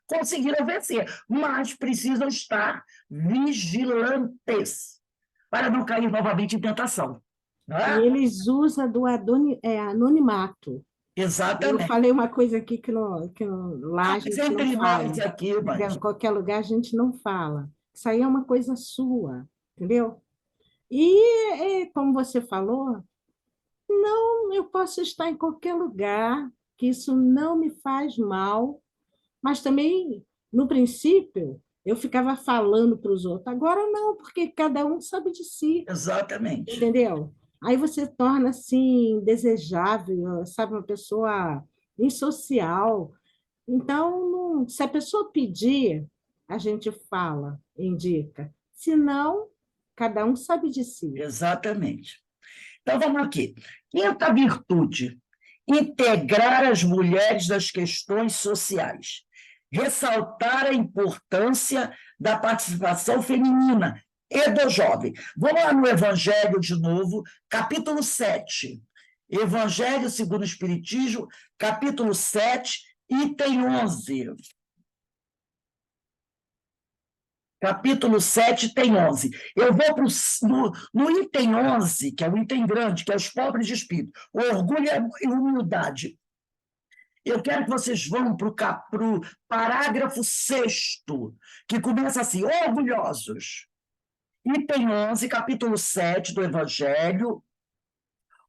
conseguiram vencer, mas precisam estar vigilantes para não cair novamente em tentação. Não E é? eles usam do anonimato. Eu Exatamente. falei uma coisa aqui lá a Mas gente não entre nós fala. aqui, Em qualquer lugar a gente não fala. Isso aí é uma coisa sua, entendeu? E, como você falou, não, eu posso estar em qualquer lugar, que isso não me faz mal, mas também, no princípio, eu ficava falando para os outros. Agora não, porque cada um sabe de si, exatamente. entendeu? Aí você torna assim desejável, sabe, uma pessoa insocial. Então, se a pessoa pedir, a gente fala, indica. Se não, cada um sabe de si. Exatamente. Então, vamos aqui. Quinta virtude: integrar as mulheres nas questões sociais. Ressaltar a importância da participação feminina e do jovem. Vamos lá no Evangelho de novo, capítulo 7. Evangelho segundo o Espiritismo, capítulo 7, item 11. Capítulo 7 tem 11. Eu vou no item 11, que é o item grande, que é os pobres de espírito, o orgulho e humildade. Eu quero que vocês vão para o parágrafo 6º, que começa assim, orgulhosos. Item 11, capítulo 7 do Evangelho,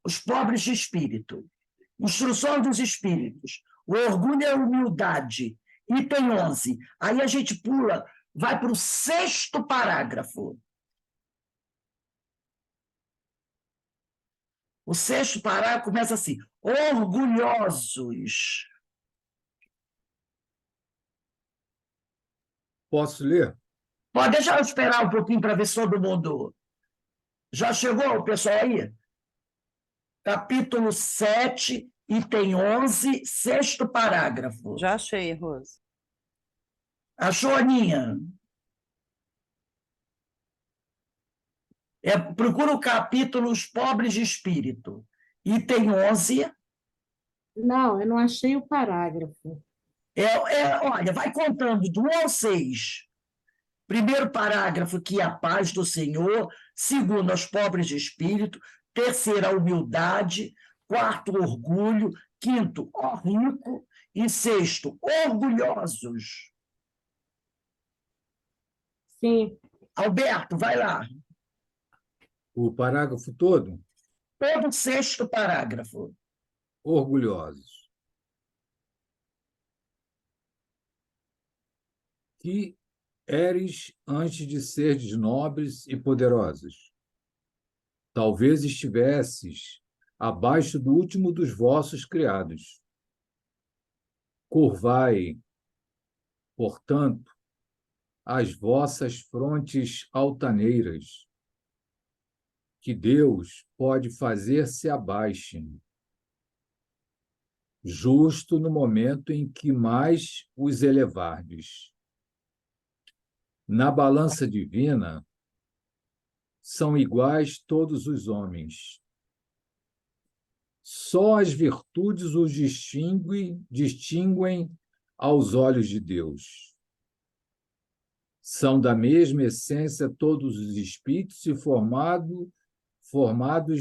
os pobres de espírito. Instrução dos espíritos, o orgulho e a humildade. Item 11. Aí a gente pula, vai para o 6º parágrafo. O 6º parágrafo começa assim, orgulhosos. Posso ler? Pode deixar eu esperar um pouquinho para ver se todo mundo... Já chegou o pessoal aí? Capítulo 7, item 11, 6º parágrafo. Já achei, Rose. Achou, Aninha? Procura o capítulo Os Pobres de Espírito. Item 11. Não, eu não achei o parágrafo. Olha, vai contando do 1 ao 6. Primeiro parágrafo, que é a paz do Senhor. Segundo, aos pobres de espírito. Terceiro, a humildade. Quarto, orgulho. Quinto, ó rico. E sexto, orgulhosos. Sim, Alberto, vai lá. O parágrafo todo? Todo o 6º parágrafo. Orgulhosos. Que eres antes de seres nobres e poderosos. Talvez estivesses abaixo do último dos vossos criados. Curvai, portanto, as vossas frontes altaneiras, que Deus pode fazer-se abaixem, justo no momento em que mais os elevardes. Na balança divina, são iguais todos os homens. Só as virtudes os distinguem aos olhos de Deus. São da mesma essência todos os espíritos e formados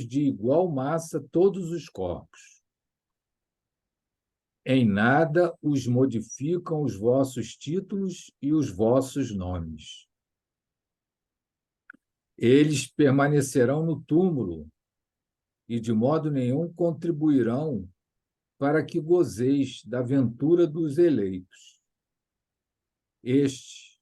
de igual massa todos os corpos. Em nada os modificam os vossos títulos e os vossos nomes. Eles permanecerão no túmulo e de modo nenhum contribuirão para que gozeis da ventura dos eleitos. Este,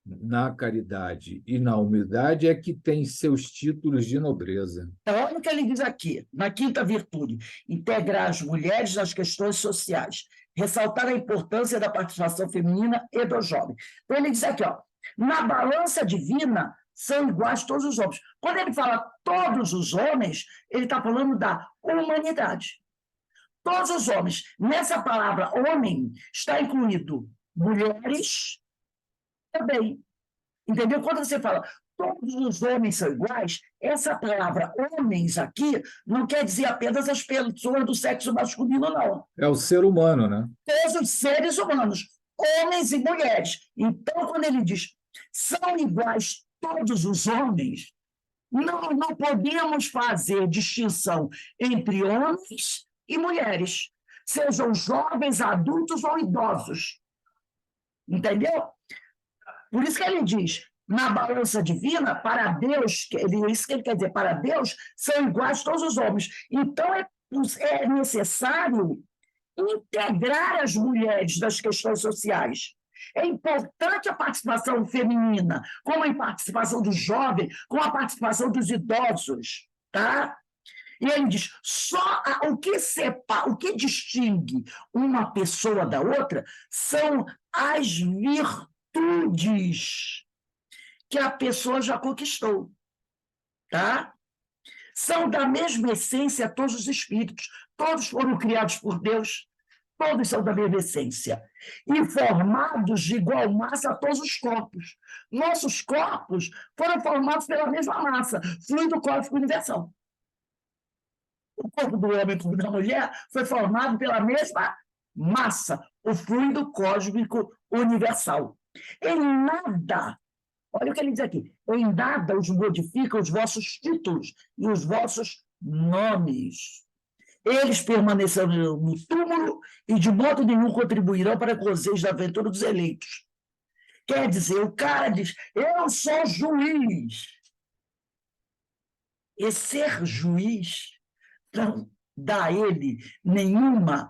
na caridade e na humildade é que tem seus títulos de nobreza. Então, olha o que ele diz aqui, na quinta virtude: integrar as mulheres nas questões sociais, ressaltar a importância da participação feminina e do jovem. Então, ele diz aqui, ó, na balança divina são iguais todos os homens. Quando ele fala todos os homens, ele está falando da humanidade. Todos os homens. Nessa palavra homem está incluído mulheres também. Entendeu? Quando você fala todos os homens são iguais, essa palavra homens aqui não quer dizer apenas as pessoas do sexo masculino, não. É o ser humano, né? Todos os seres humanos, homens e mulheres. Então, quando ele diz são iguais todos os homens, não podemos fazer distinção entre homens e mulheres, sejam jovens, adultos ou idosos. Entendeu? Por isso que ele diz, na balança divina, para Deus, isso que ele quer dizer, para Deus, são iguais todos os homens. Então, é necessário integrar as mulheres nas questões sociais. É importante a participação feminina, como a participação do jovem, como a participação dos idosos. Tá? E ele diz, o que distingue uma pessoa da outra são as virtudes que a pessoa já conquistou, tá? São da mesma essência todos os espíritos, todos foram criados por Deus, todos são da mesma essência, e formados de igual massa a todos os corpos. Nossos corpos foram formados pela mesma massa, fluido cósmico universal. O corpo do homem e o da mulher foi formado pela mesma massa, o fluido cósmico universal. Em nada, olha o que ele diz aqui, em nada os modificam os vossos títulos e os vossos nomes. Eles permanecerão no túmulo e de modo nenhum contribuirão para a gozejo da aventura dos eleitos. Quer dizer, o cara diz, eu sou juiz. E ser juiz não dá a ele nenhuma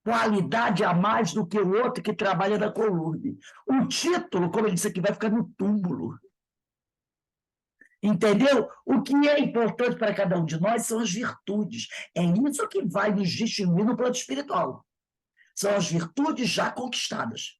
qualidade a mais do que o outro que trabalha na coluna. O título, como ele disse aqui, vai ficar no túmulo. Entendeu? O que é importante para cada um de nós são as virtudes. É isso que vai nos distinguir no plano espiritual. São as virtudes já conquistadas.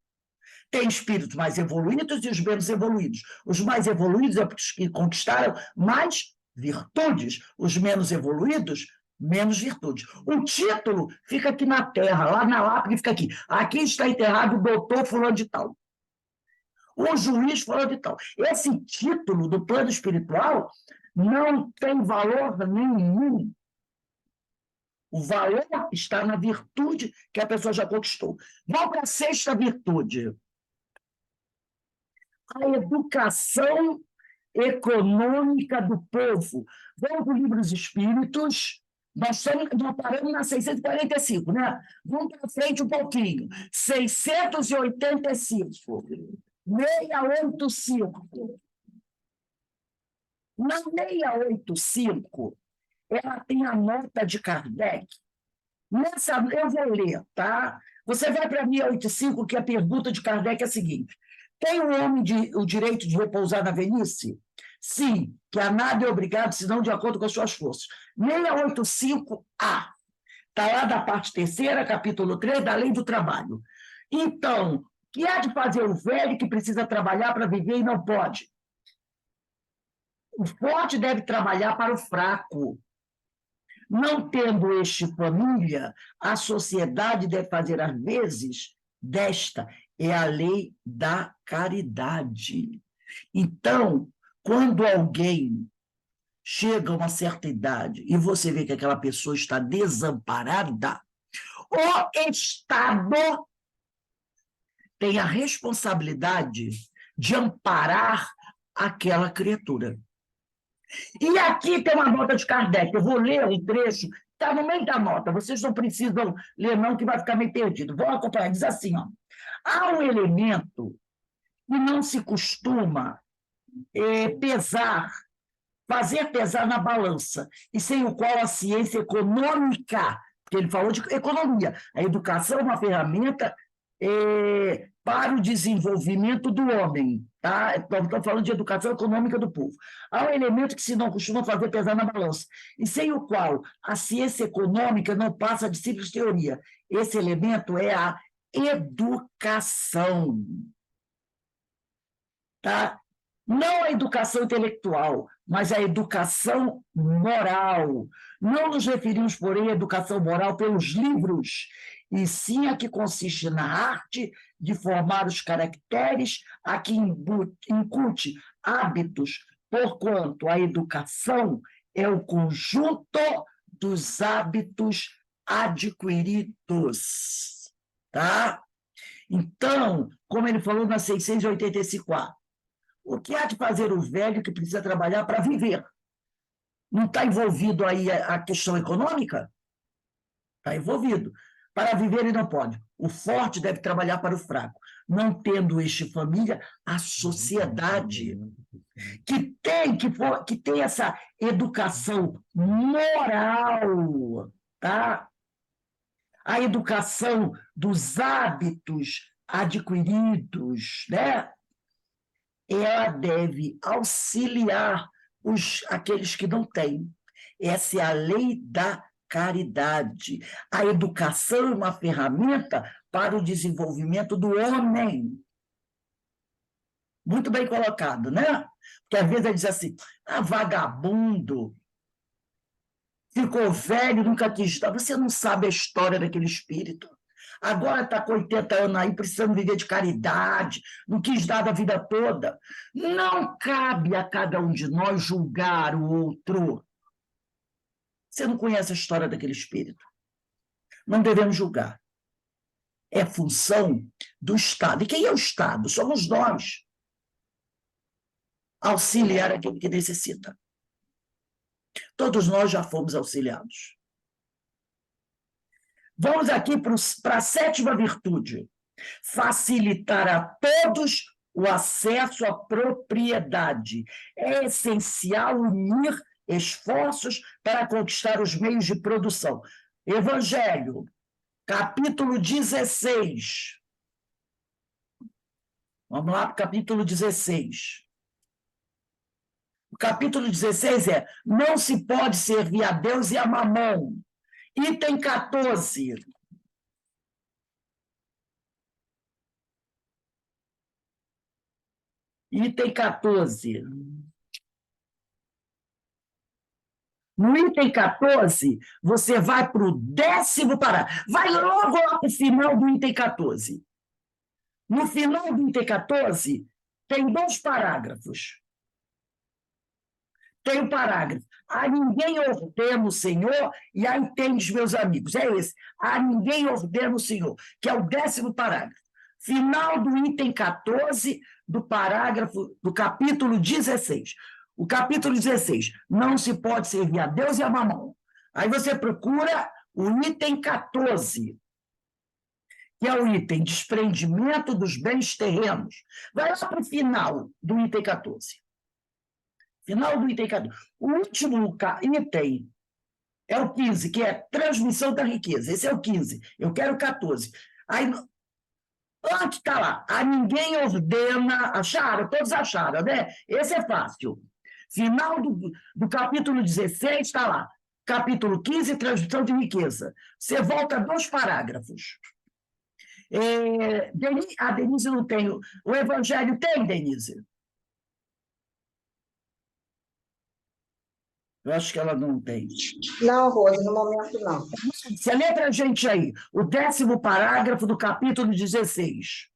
Tem espíritos mais evoluídos e os menos evoluídos. Os mais evoluídos é os que conquistaram mais virtudes. Os menos evoluídos, menos virtudes. O título fica aqui na terra, lá na lápide fica aqui. Aqui está enterrado o doutor fulano de tal. O juiz fulano de tal. Esse título do plano espiritual não tem valor nenhum. O valor está na virtude que a pessoa já conquistou. Vamos para a sexta virtude. A educação econômica do povo. Vamos para o Livro dos Espíritos. Nós paramos na 645, né? Vamos para frente um pouquinho. 685. 685. Na 685, ela tem a nota de Kardec. Nessa, eu vou ler, tá? Você vai para 685, que a pergunta de Kardec é a seguinte: tem o homem o direito de repousar na velhice? Sim, que a nada é obrigado, senão de acordo com as suas forças. 685A. Está lá da parte terceira, capítulo 3, da Lei do Trabalho. Então, que há de fazer o velho que precisa trabalhar para viver e não pode? O forte deve trabalhar para o fraco. Não tendo este família, a sociedade deve fazer, às vezes, desta é a lei da caridade. Então, quando alguém chega a uma certa idade e você vê que aquela pessoa está desamparada, o Estado tem a responsabilidade de amparar aquela criatura. E aqui tem uma nota de Kardec, eu vou ler um trecho, está no meio da nota, vocês não precisam ler não, que vai ficar meio perdido. Vou acompanhar, diz assim, ó, há um elemento que não se costuma fazer pesar na balança, e sem o qual a ciência econômica, porque ele falou de economia, a educação é uma ferramenta para o desenvolvimento do homem. Tá? Estamos falando de educação econômica do povo. Há um elemento que se não costuma fazer pesar na balança, e sem o qual a ciência econômica não passa de simples teoria. Esse elemento é a educação. Tá? Não a educação intelectual, mas a educação moral. Não nos referimos, porém, à educação moral pelos livros, e sim a que consiste na arte de formar os caracteres, a que incute hábitos, porquanto a educação é o conjunto dos hábitos adquiridos. Tá? Então, como ele falou na 685A, o que há de fazer o velho que precisa trabalhar para viver? Não está envolvido aí a questão econômica? Está envolvido. Para viver ele não pode. O forte deve trabalhar para o fraco. Não tendo este família, a sociedade, que tem essa educação moral, tá? A educação dos hábitos adquiridos, né? Ela deve auxiliar aqueles que não têm. Essa é a lei da caridade. A educação é uma ferramenta para o desenvolvimento do homem. Muito bem colocado, né? Porque às vezes ele diz assim, vagabundo, ficou velho, nunca quis estudar. Você não sabe a história daquele espírito. Agora está com 80 anos aí, precisando viver de caridade, não quis dar da vida toda. Não cabe a cada um de nós julgar o outro. Você não conhece a história daquele espírito. Não devemos julgar. É função do Estado. E quem é o Estado? Somos nós. Auxiliar aquele que necessita. Todos nós já fomos auxiliados. Vamos aqui para a sétima virtude. Facilitar a todos o acesso à propriedade. É essencial unir esforços para conquistar os meios de produção. Evangelho, capítulo 16. Vamos lá para o capítulo 16. O capítulo 16 é: não se pode servir a Deus e a mamão. Item 14. Item 14. No item 14, você vai para o 10º parágrafo. Vai logo lá para o final do item 14. No final do item 14, tem 2 parágrafos. Tem um parágrafo: a ninguém ordena o Senhor, e aí tem os meus amigos. É esse. A ninguém ordena o Senhor, que é o 10º parágrafo. Final do item 14 do parágrafo do capítulo 16. O capítulo 16, não se pode servir a Deus e a mamão. Aí você procura o item 14, que é o item desprendimento dos bens terrenos. Vai lá para o final do item 14. Final do item 14. O último item é o 15, que é transmissão da riqueza. Esse é o 15. Eu quero o 14. Aí, antes está lá, a ninguém ordena. Acharam? Todos acharam, né? Esse é fácil. Final do capítulo 16 está lá. Capítulo 15, transmissão de riqueza. Você volta 2 parágrafos. A Denise não tem. O Evangelho tem, Denise? Eu acho que ela não tem. Não, Rose, no momento não. Você lê para a gente aí, o 10º parágrafo do capítulo 16.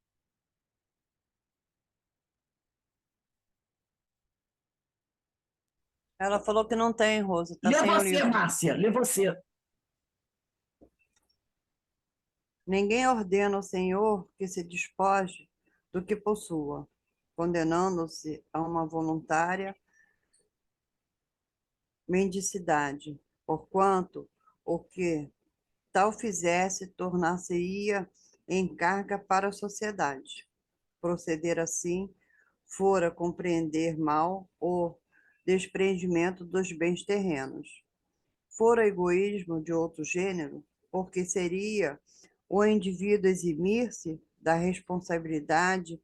Ela falou que não tem, Rosa. Tá Lê sem o você, livro. Márcia, lê você. Ninguém ordena ao Senhor que se despoje do que possua, condenando-se a uma voluntária mendicidade, porquanto o que tal fizesse tornar-se-ia em carga para a sociedade. Proceder assim fora compreender mal o desprendimento dos bens terrenos. Fora egoísmo de outro gênero, porque seria o indivíduo eximir-se da responsabilidade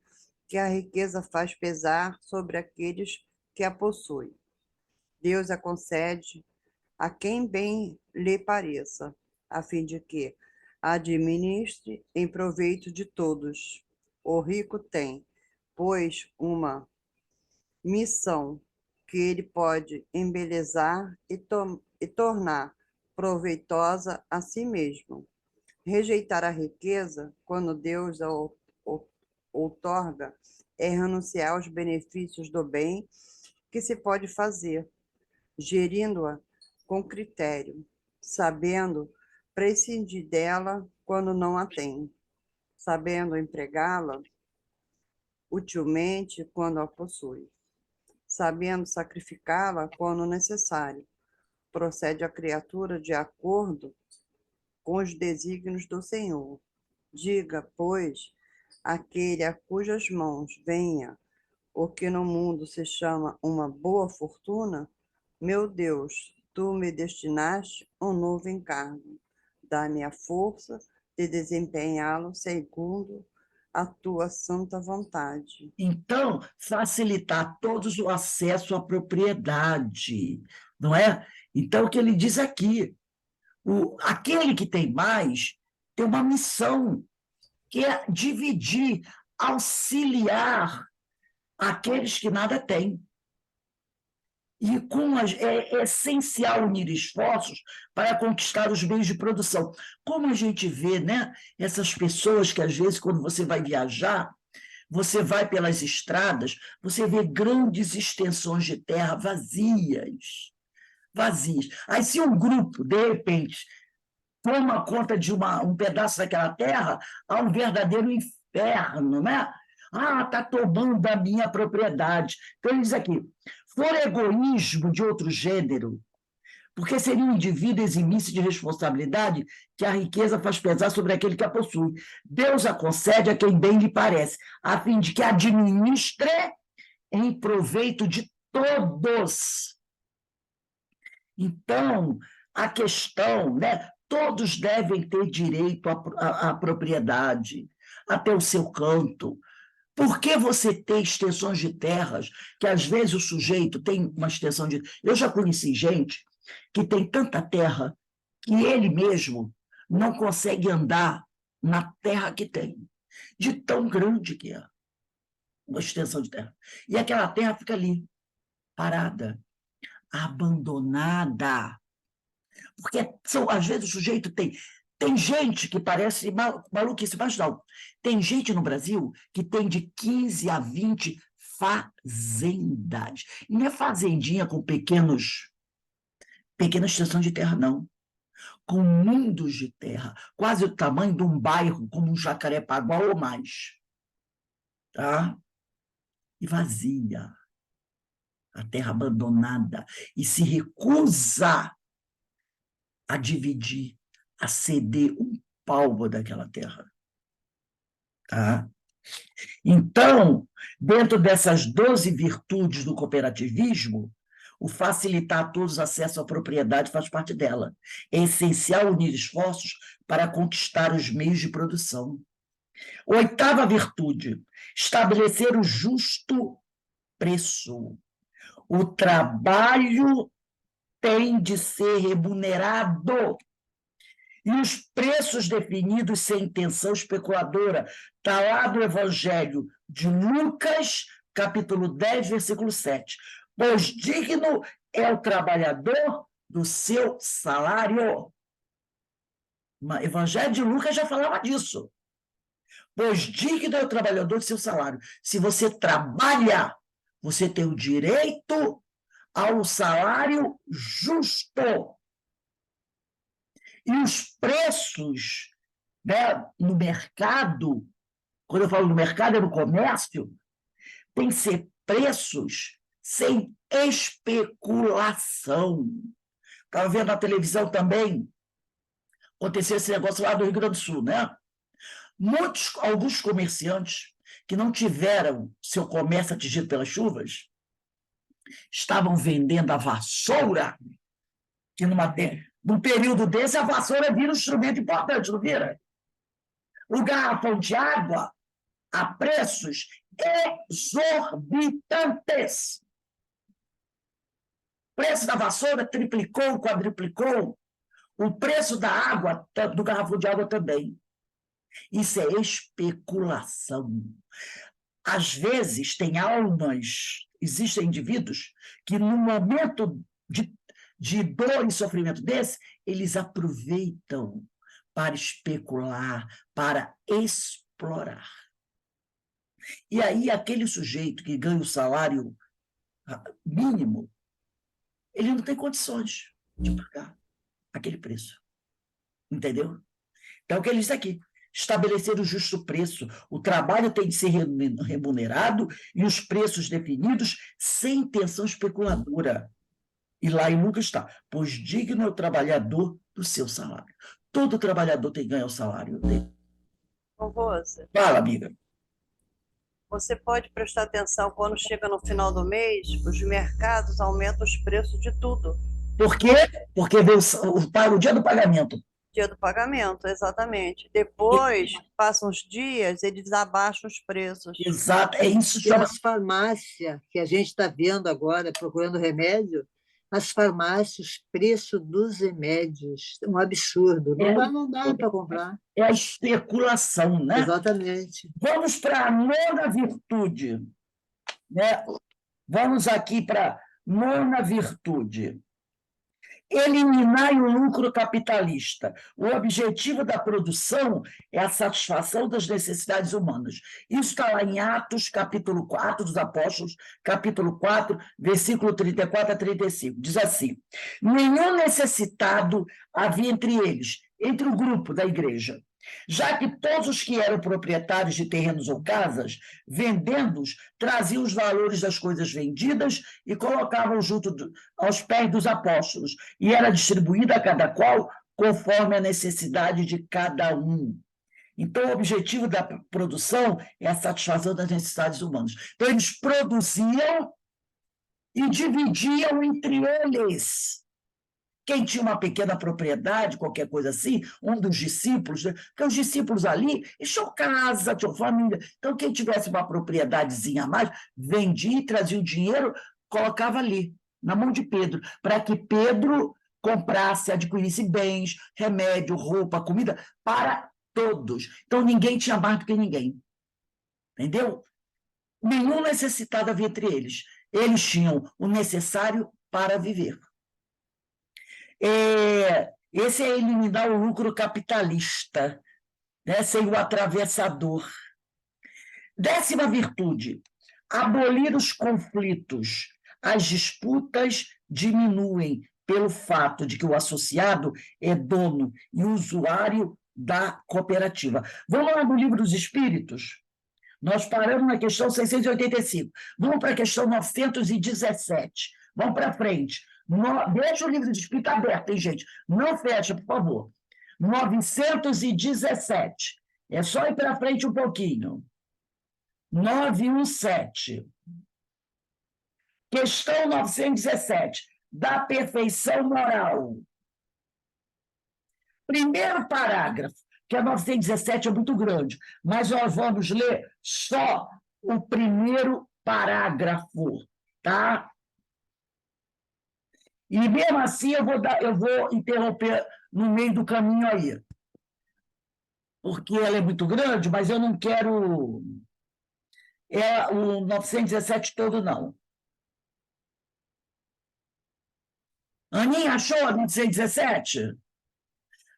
que a riqueza faz pesar sobre aqueles que a possuem. Deus a concede a quem bem lhe pareça, a fim de que a administre em proveito de todos. O rico tem, pois, uma missão que ele pode embelezar e tornar proveitosa a si mesmo. Rejeitar a riqueza, quando Deus a outorga, é renunciar aos benefícios do bem que se pode fazer, gerindo-a com critério, sabendo prescindir dela quando não a tem, sabendo empregá-la utilmente quando a possui, sabendo sacrificá-la quando necessário. Procede a criatura de acordo com os desígnios do Senhor. Diga, pois, aquele a cujas mãos venha o que no mundo se chama uma boa fortuna, meu Deus, tu me destinaste um novo encargo. Dá-me a força de desempenhá-lo segundo a tua santa vontade. Então, facilitar a todos o acesso à propriedade, não é? Então, o que ele diz aqui, aquele que tem mais tem uma missão, que é dividir, auxiliar aqueles que nada têm. E é essencial unir esforços para conquistar os bens de produção. Como a gente vê, né? Essas pessoas que, às vezes, quando você vai viajar, você vai pelas estradas, você vê grandes extensões de terra vazias. Aí, se um grupo, de repente, toma conta de um pedaço daquela terra, há um verdadeiro inferno, né? Está tomando a minha propriedade. Então, ele diz aqui, for egoísmo de outro gênero, porque seria um indivíduo eximir-se de responsabilidade que a riqueza faz pesar sobre aquele que a possui. Deus a concede a quem bem lhe parece, a fim de que administre em proveito de todos. Então, a questão, né? Todos devem ter direito à propriedade, a ter o seu canto. Por que você tem extensões de terras, que às vezes o sujeito tem uma extensão de... Eu já conheci gente que tem tanta terra que ele mesmo não consegue andar na terra que tem, de tão grande que é uma extensão de terra. E aquela terra fica ali, parada, abandonada. Porque às vezes o sujeito tem gente que parece maluquice, mas não. Tem gente no Brasil que tem de 15 a 20 fazendas. E não é fazendinha com pequena extensão de terra, não. Com mundos de terra, quase o tamanho de um bairro, como um Jacarepaguá ou mais. Tá? E vazia. A terra abandonada. E se recusa a dividir, a ceder um palmo daquela terra. Tá? Então, dentro dessas 12 virtudes do cooperativismo, o facilitar a todos o acesso à propriedade faz parte dela. É essencial unir esforços para conquistar os meios de produção. 8ª virtude, estabelecer o justo preço. O trabalho tem de ser remunerado. E os preços definidos sem intenção especuladora. Está lá no Evangelho de Lucas, capítulo 10, versículo 7. Pois digno é o trabalhador do seu salário. O Evangelho de Lucas já falava disso. Pois digno é o trabalhador do seu salário. Se você trabalha, você tem o direito ao salário justo. E os preços, né, no mercado, quando eu falo no mercado, é no comércio, tem que ser preços sem especulação. Estava vendo na televisão também, aconteceu esse negócio lá do Rio Grande do Sul, né? Alguns comerciantes que não tiveram seu comércio atingido pelas chuvas, estavam vendendo a vassoura, que num período desse a vassoura vira um instrumento importante, não vira? o garrafão de água a preços exorbitantes. O preço da vassoura triplicou, quadriplicou. O preço da água, do garrafão de água também. Isso é especulação. Às vezes, tem almas, existem indivíduos que, no momento de dor e sofrimento desse, eles aproveitam para especular, para explorar. E aí, aquele sujeito que ganha o salário mínimo, ele não tem condições de pagar aquele preço. Entendeu? Então, o que ele diz aqui? Estabelecer o justo preço. O trabalho tem de ser remunerado e os preços definidos sem intenção especuladora. E lá em Lucas está, pois digno é o trabalhador do seu salário. Todo trabalhador tem que ganhar o salário dele. Ô, Rosa, Fala, amiga. você pode prestar atenção quando chega no final do mês, os mercados aumentam os preços de tudo. Por quê? Porque veio o dia do pagamento. Dia do pagamento, exatamente. Depois, passam os dias, eles abaixam os preços. Exato, é isso que E chama. as farmácias, que a gente está vendo agora, procurando remédio, as farmácias, preço dos remédios, um absurdo. Não dá para comprar. É a especulação, né? Exatamente. Vamos para a nona virtude. Né? Vamos aqui para a nona virtude. Eliminar o lucro capitalista. O objetivo da produção é a satisfação das necessidades humanas. Isso está lá em Atos, capítulo 4 dos Apóstolos, capítulo 4, versículo 34 a 35. Diz assim: nenhum necessitado havia entre eles, entre o grupo da igreja, já que todos os que eram proprietários de terrenos ou casas, vendendo-os, traziam os valores das coisas vendidas e colocavam junto aos pés dos apóstolos, e era distribuída a cada qual conforme a necessidade de cada um. Então, o objetivo da produção é a satisfação das necessidades humanas. Então, eles produziam e dividiam entre eles. Quem tinha uma pequena propriedade, qualquer coisa assim, um dos discípulos, né? Porque os discípulos ali, eles tinham casa, tinham família. Então, quem tivesse uma propriedadezinha a mais, vendia e trazia o dinheiro, colocava ali, na mão de Pedro, para que Pedro comprasse, adquirisse bens, remédio, roupa, comida, para todos. Então, ninguém tinha mais do que ninguém. Entendeu? Nenhum necessitado havia entre eles. Eles tinham o necessário para viver. Esse é eliminar o lucro capitalista, né, sem o atravessador. 10ª virtude, abolir os conflitos. As disputas diminuem pelo fato de que o associado é dono e usuário da cooperativa. Vamos lá no Livro dos Espíritos? Nós paramos na questão 685. Vamos para a questão 917. Vamos para frente. Deixa o Livro de Espírito aberto, hein, gente? Não fecha, por favor. 917. É só ir para frente um pouquinho. 917. Questão 917. Da perfeição moral. Primeiro parágrafo, que a 917 é muito grande, mas nós vamos ler só o primeiro parágrafo, tá? E mesmo assim eu vou interromper no meio do caminho aí. Porque ela é muito grande, mas eu não quero o 917 todo, não. Aninha, achou a 917?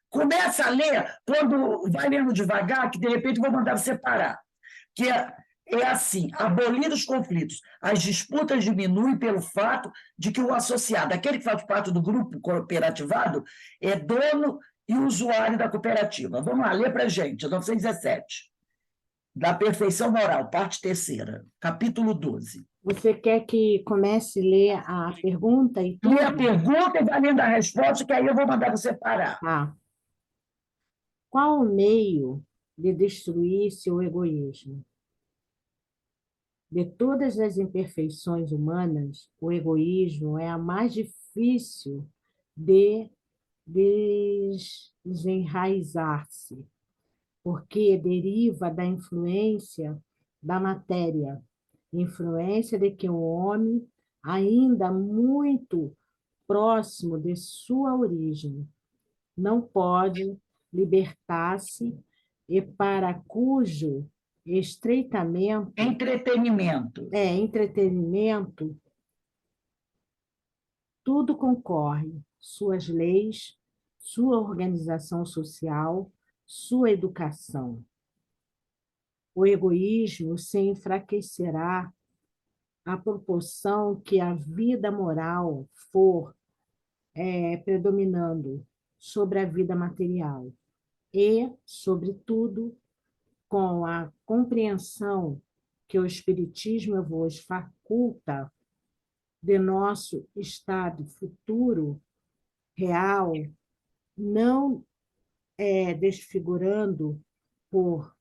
Começa a ler, quando vai lendo devagar, que de repente eu vou mandar você parar. Que é assim, abolir os conflitos. As disputas diminuem pelo fato de que o associado, aquele que faz parte do grupo cooperativado, é dono e usuário da cooperativa. Vamos lá, lê para a gente, 917. Da perfeição moral, parte 3ª, capítulo 12. Você quer que comece a ler a pergunta e tudo? Lê a pergunta e vai lendo a resposta, que aí eu vou mandar você parar. Tá. Qual o meio de destruir seu egoísmo? De todas as imperfeições humanas, o egoísmo é a mais difícil de desenraizar-se. porque deriva da influência da matéria, influência de que o homem, ainda muito próximo de sua origem, não pode libertar-se e para cujo estreitamento, entretenimento, tudo concorre, suas leis, sua organização social, sua educação. O egoísmo se enfraquecerá à proporção que a vida moral for predominando sobre a vida material e, sobretudo, com a compreensão que o Espiritismo vos faculta de nosso estado futuro, real, não desfigurando por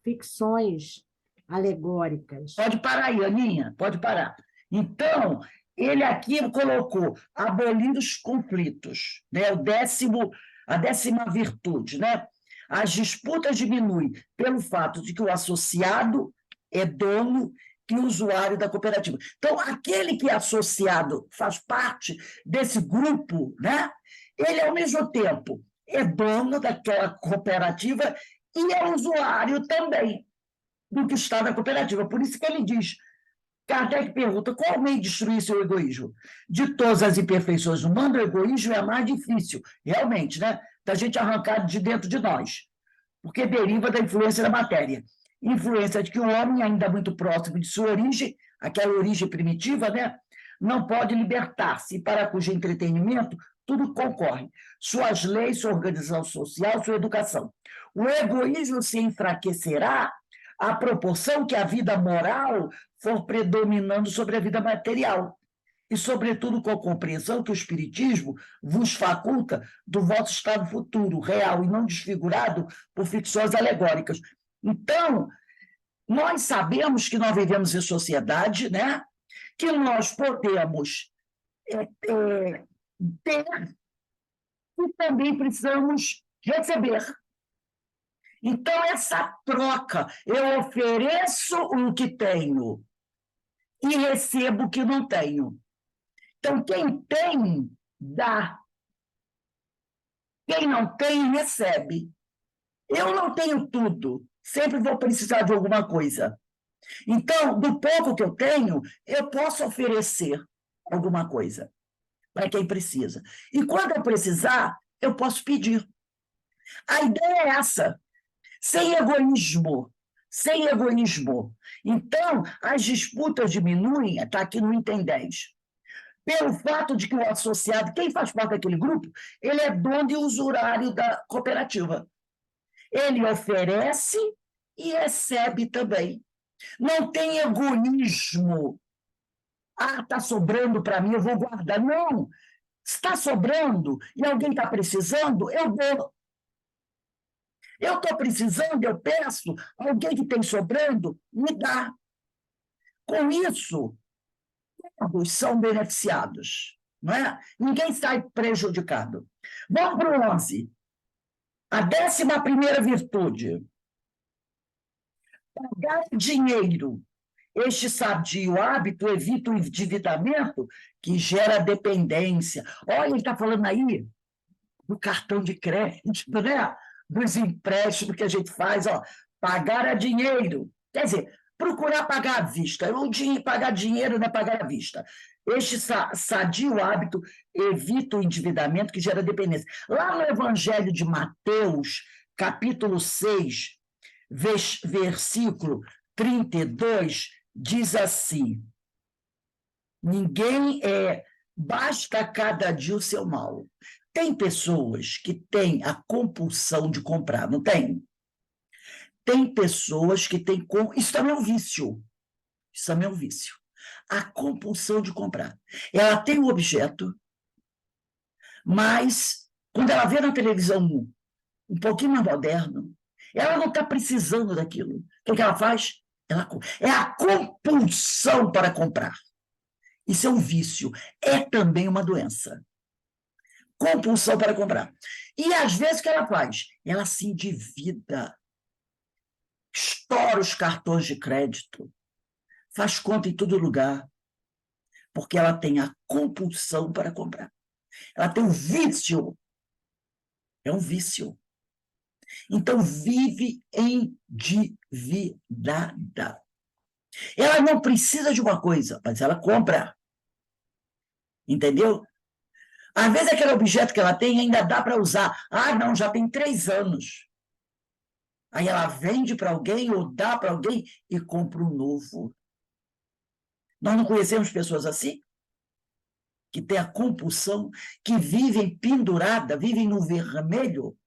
ficções alegóricas. Pode parar aí, Aninha, pode parar. Então, ele aqui colocou abolir os conflitos, né? A 10ª virtude, né? As disputas diminuem pelo fato de que o associado é dono e usuário da cooperativa. Então, aquele que é associado, faz parte desse grupo, né? Ele, ao mesmo tempo, é dono daquela cooperativa e é usuário também do que está na cooperativa. Por isso que ele diz, Kardec pergunta, qual o meio de destruir seu egoísmo? De todas as imperfeições humanas, o egoísmo é a mais difícil, realmente, né? Da gente arrancar de dentro de nós, porque deriva da influência da matéria. Influência de que o homem, ainda muito próximo de sua origem, aquela origem primitiva, né? Não pode libertar-se, para cujo entretenimento tudo concorre. Suas leis, sua organização social, sua educação. O egoísmo se enfraquecerá à proporção que a vida moral for predominando sobre a vida material. E, sobretudo, com a compreensão que o Espiritismo vos faculta do vosso estado futuro, real e não desfigurado por ficções alegóricas. Então, nós sabemos que nós vivemos em sociedade, né? Que nós podemos ter e também precisamos receber. Então, essa troca, eu ofereço o que tenho e recebo o que não tenho. Então, quem tem, dá. Quem não tem, recebe. Eu não tenho tudo, sempre vou precisar de alguma coisa. Então, do pouco que eu tenho, eu posso oferecer alguma coisa para quem precisa. E quando eu precisar, eu posso pedir. A ideia é essa. Sem egoísmo. Sem egoísmo. Então, as disputas diminuem, está aqui no Item 10, pelo fato de que o associado, quem faz parte daquele grupo, ele é dono e usurário da cooperativa. Ele oferece e recebe também. Não tem egoísmo. Ah, está sobrando para mim, eu vou guardar. Não. Está sobrando e alguém está precisando, eu dou. Eu estou precisando, eu peço, alguém que tem sobrando, me dá. Com isso, todos são beneficiados, não é? Ninguém sai prejudicado. Vamos para o 11. A 11ª virtude. Pagar dinheiro. Este sadio hábito evita o endividamento que gera dependência. Olha, ele está falando aí do cartão de crédito, né? Dos empréstimos que a gente faz, ó, pagar a dinheiro. Quer dizer, procurar pagar à vista. Pagar dinheiro não é pagar à vista. Este sadio hábito evita o endividamento que gera dependência. Lá no Evangelho de Mateus, capítulo 6, versículo 32, diz assim: basta cada dia o seu mal. Tem pessoas que têm a compulsão de comprar, não tem? Tem pessoas que têm... Isso também é um vício. Isso também é um vício. A compulsão de comprar. Ela tem um objeto, mas quando ela vê na televisão um pouquinho mais moderno, ela não está precisando daquilo. O que ela faz? É a compulsão para comprar. Isso é um vício. É também uma doença. compulsão para comprar. E, às vezes, o que ela faz? Ela se endivida, estoura os cartões de crédito, faz conta em todo lugar, porque ela tem a compulsão para comprar. Ela tem um vício. É um vício. Então, vive endividada. Ela não precisa de uma coisa, mas ela compra. Entendeu? Às vezes, aquele objeto que ela tem ainda dá para usar. Ah, não, já tem 3 anos. Aí ela vende para alguém ou dá para alguém e compra um novo. Nós não conhecemos pessoas assim? Que têm a compulsão, que vivem pendurada, vivem no vermelho,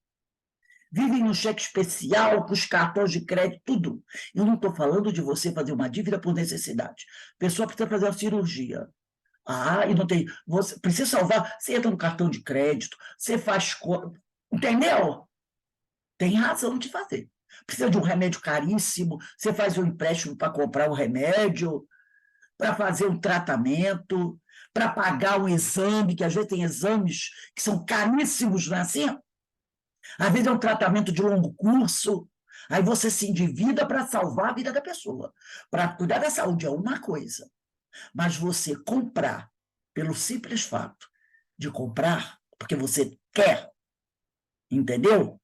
vivem no cheque especial, com os cartões de crédito, tudo. Eu não estou falando de você fazer uma dívida por necessidade. A pessoa precisa fazer uma cirurgia. Ah, e não tem. Você precisa salvar. Você entra no cartão de crédito, você faz. Entendeu? Tem razão de fazer. Precisa de um remédio caríssimo, você faz um empréstimo para comprar o remédio, para fazer um tratamento, para pagar um exame, que às vezes tem exames que são caríssimos, não é assim? Às vezes é um tratamento de longo curso, aí você se endivida para salvar a vida da pessoa. Para cuidar da saúde é uma coisa, mas você comprar, pelo simples fato de comprar, porque você quer, entendeu?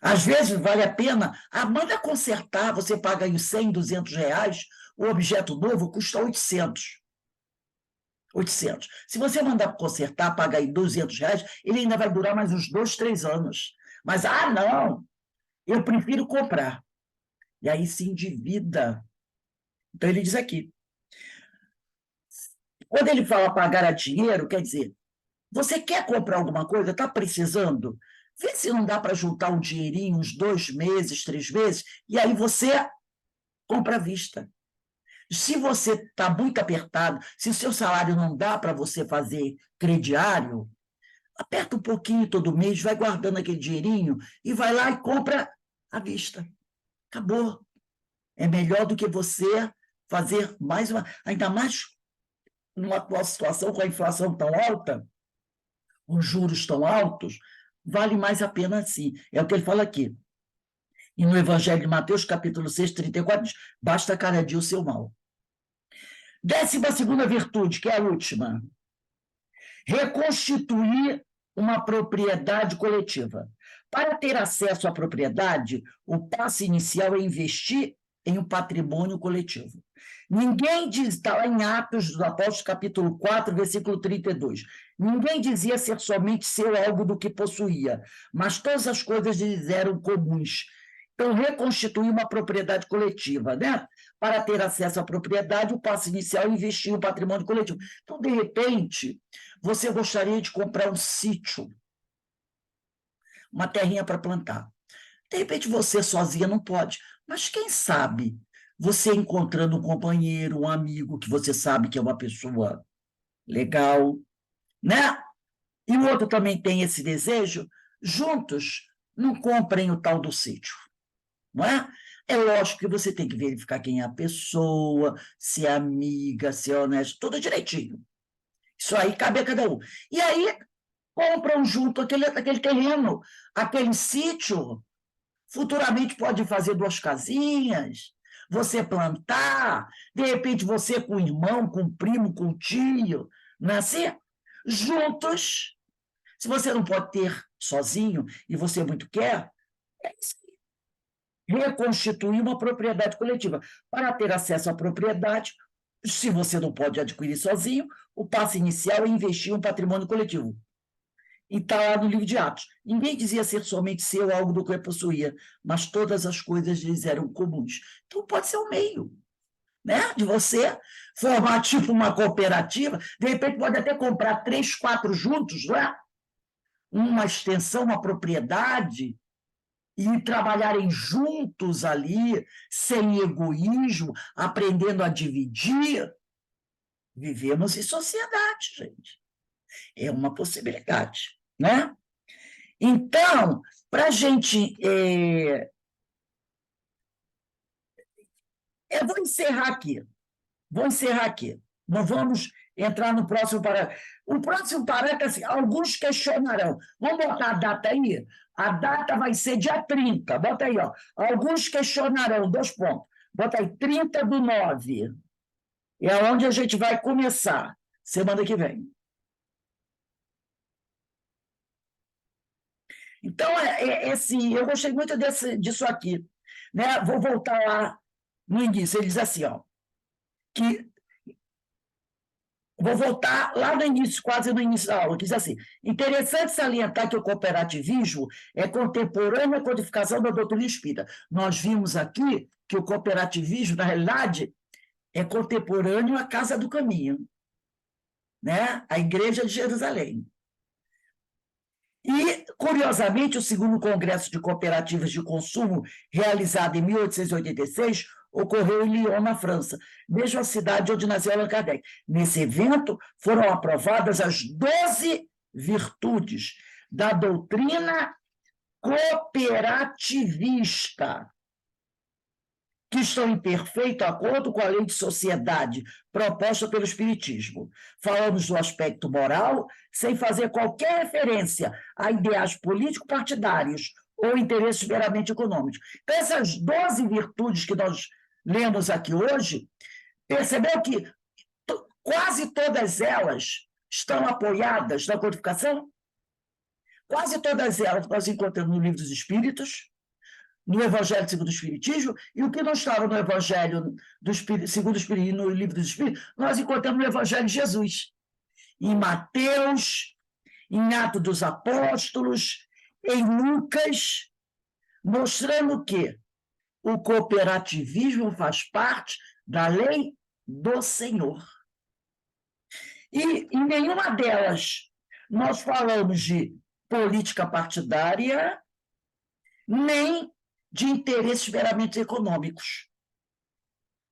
Às vezes vale a pena, manda consertar, você paga aí 100, 200 reais, o objeto novo custa 800. 800. Se você mandar consertar, paga aí 200 reais, ele ainda vai durar mais uns 2, 3 anos. Mas, não, eu prefiro comprar. E aí se endivida. Então, ele diz aqui, quando ele fala pagar a dinheiro, quer dizer, você quer comprar alguma coisa, está precisando? Vê se não dá para juntar um dinheirinho, uns 2 meses, 3 meses, e aí você compra à vista. Se você está muito apertado, se o seu salário não dá para você fazer crediário, aperta um pouquinho todo mês, vai guardando aquele dinheirinho e vai lá e compra à vista. Acabou. É melhor do que você fazer mais uma... Ainda mais numa atual situação com a inflação tão alta, os juros tão altos, vale mais a pena assim. É o que ele fala aqui. E no Evangelho de Mateus, capítulo 6, 34, diz, basta cada dia o seu mal. 12ª virtude, que é a última. Reconstituir uma propriedade coletiva. Para ter acesso à propriedade, o passo inicial é investir em um patrimônio coletivo. Ninguém diz, está lá em Atos dos Apóstolos, capítulo 4, versículo 32. Ninguém dizia ser somente seu algo do que possuía, mas todas as coisas lhes eram comuns. Então, reconstituir uma propriedade coletiva, né? Para ter acesso à propriedade, o passo inicial é investir no patrimônio coletivo. Então, de repente, você gostaria de comprar um sítio, uma terrinha para plantar. De repente, você sozinha não pode, mas quem sabe você encontrando um companheiro, um amigo, que você sabe que é uma pessoa legal, né? E o outro também tem esse desejo, juntos não comprem o tal do sítio. Não é? É lógico que você tem que verificar quem é a pessoa, se é amiga, se é honesto, tudo direitinho. Isso aí cabe a cada um. E aí, compram junto aquele terreno, aquele sítio. Futuramente pode fazer 2 casinhas, você plantar, de repente você com o irmão, com o primo, com o tio, não é assim? Juntos. Se você não pode ter sozinho e você muito quer, é isso. Reconstituir uma propriedade coletiva. Para ter acesso à propriedade, se você não pode adquirir sozinho, o passo inicial é investir em um patrimônio coletivo. E está lá no livro de Atos. Ninguém dizia ser somente seu algo do que possuía, mas todas as coisas lhes eram comuns. Então, pode ser um meio, né? De você formar tipo uma cooperativa, de repente pode até comprar 3, 4 juntos, não é? Uma extensão, uma propriedade, e trabalharem juntos ali, sem egoísmo, aprendendo a dividir. Vivemos em sociedade, gente. É uma possibilidade, né? Então, para a gente... eu vou encerrar aqui. Não vamos entrar no próximo parágrafo. O próximo parágrafo é assim, alguns questionarão. Vamos botar a data aí? A data vai ser dia 30. Bota aí, ó. Alguns questionarão, 2 pontos. Bota aí, 30/9. É onde a gente vai começar, semana que vem. Então, eu gostei muito disso aqui. Né? Vou voltar lá no início. Ele diz assim, ó, que vou voltar lá no início, quase no início da aula, que diz assim, interessante salientar que o cooperativismo é contemporâneo à codificação da doutrina espírita. Nós vimos aqui que o cooperativismo, na realidade, é contemporâneo à Casa do Caminho, né? A Igreja de Jerusalém. E, curiosamente, o segundo Congresso de Cooperativas de Consumo, realizado em 1886, ocorreu em Lyon, na França, mesma cidade onde nasceu Allan Kardec. Nesse evento, foram aprovadas as 12 virtudes da doutrina cooperativista, que estão em perfeito acordo com a lei de sociedade proposta pelo Espiritismo. Falamos do aspecto moral, sem fazer qualquer referência a ideais político-partidários ou interesses meramente econômicos. Então, essas 12 virtudes que nós lemos aqui hoje, percebeu que quase todas elas estão apoiadas na codificação? Quase todas elas nós encontramos no Livro dos Espíritos, no Evangelho segundo o Espiritismo, e o que não estava no Evangelho segundo o Espiritismo, no Livro dos Espíritos, nós encontramos no Evangelho de Jesus, em Mateus, em Atos dos Apóstolos, em Lucas, mostrando que o cooperativismo faz parte da lei do Senhor. E em nenhuma delas nós falamos de política partidária, nem de interesses meramente econômicos.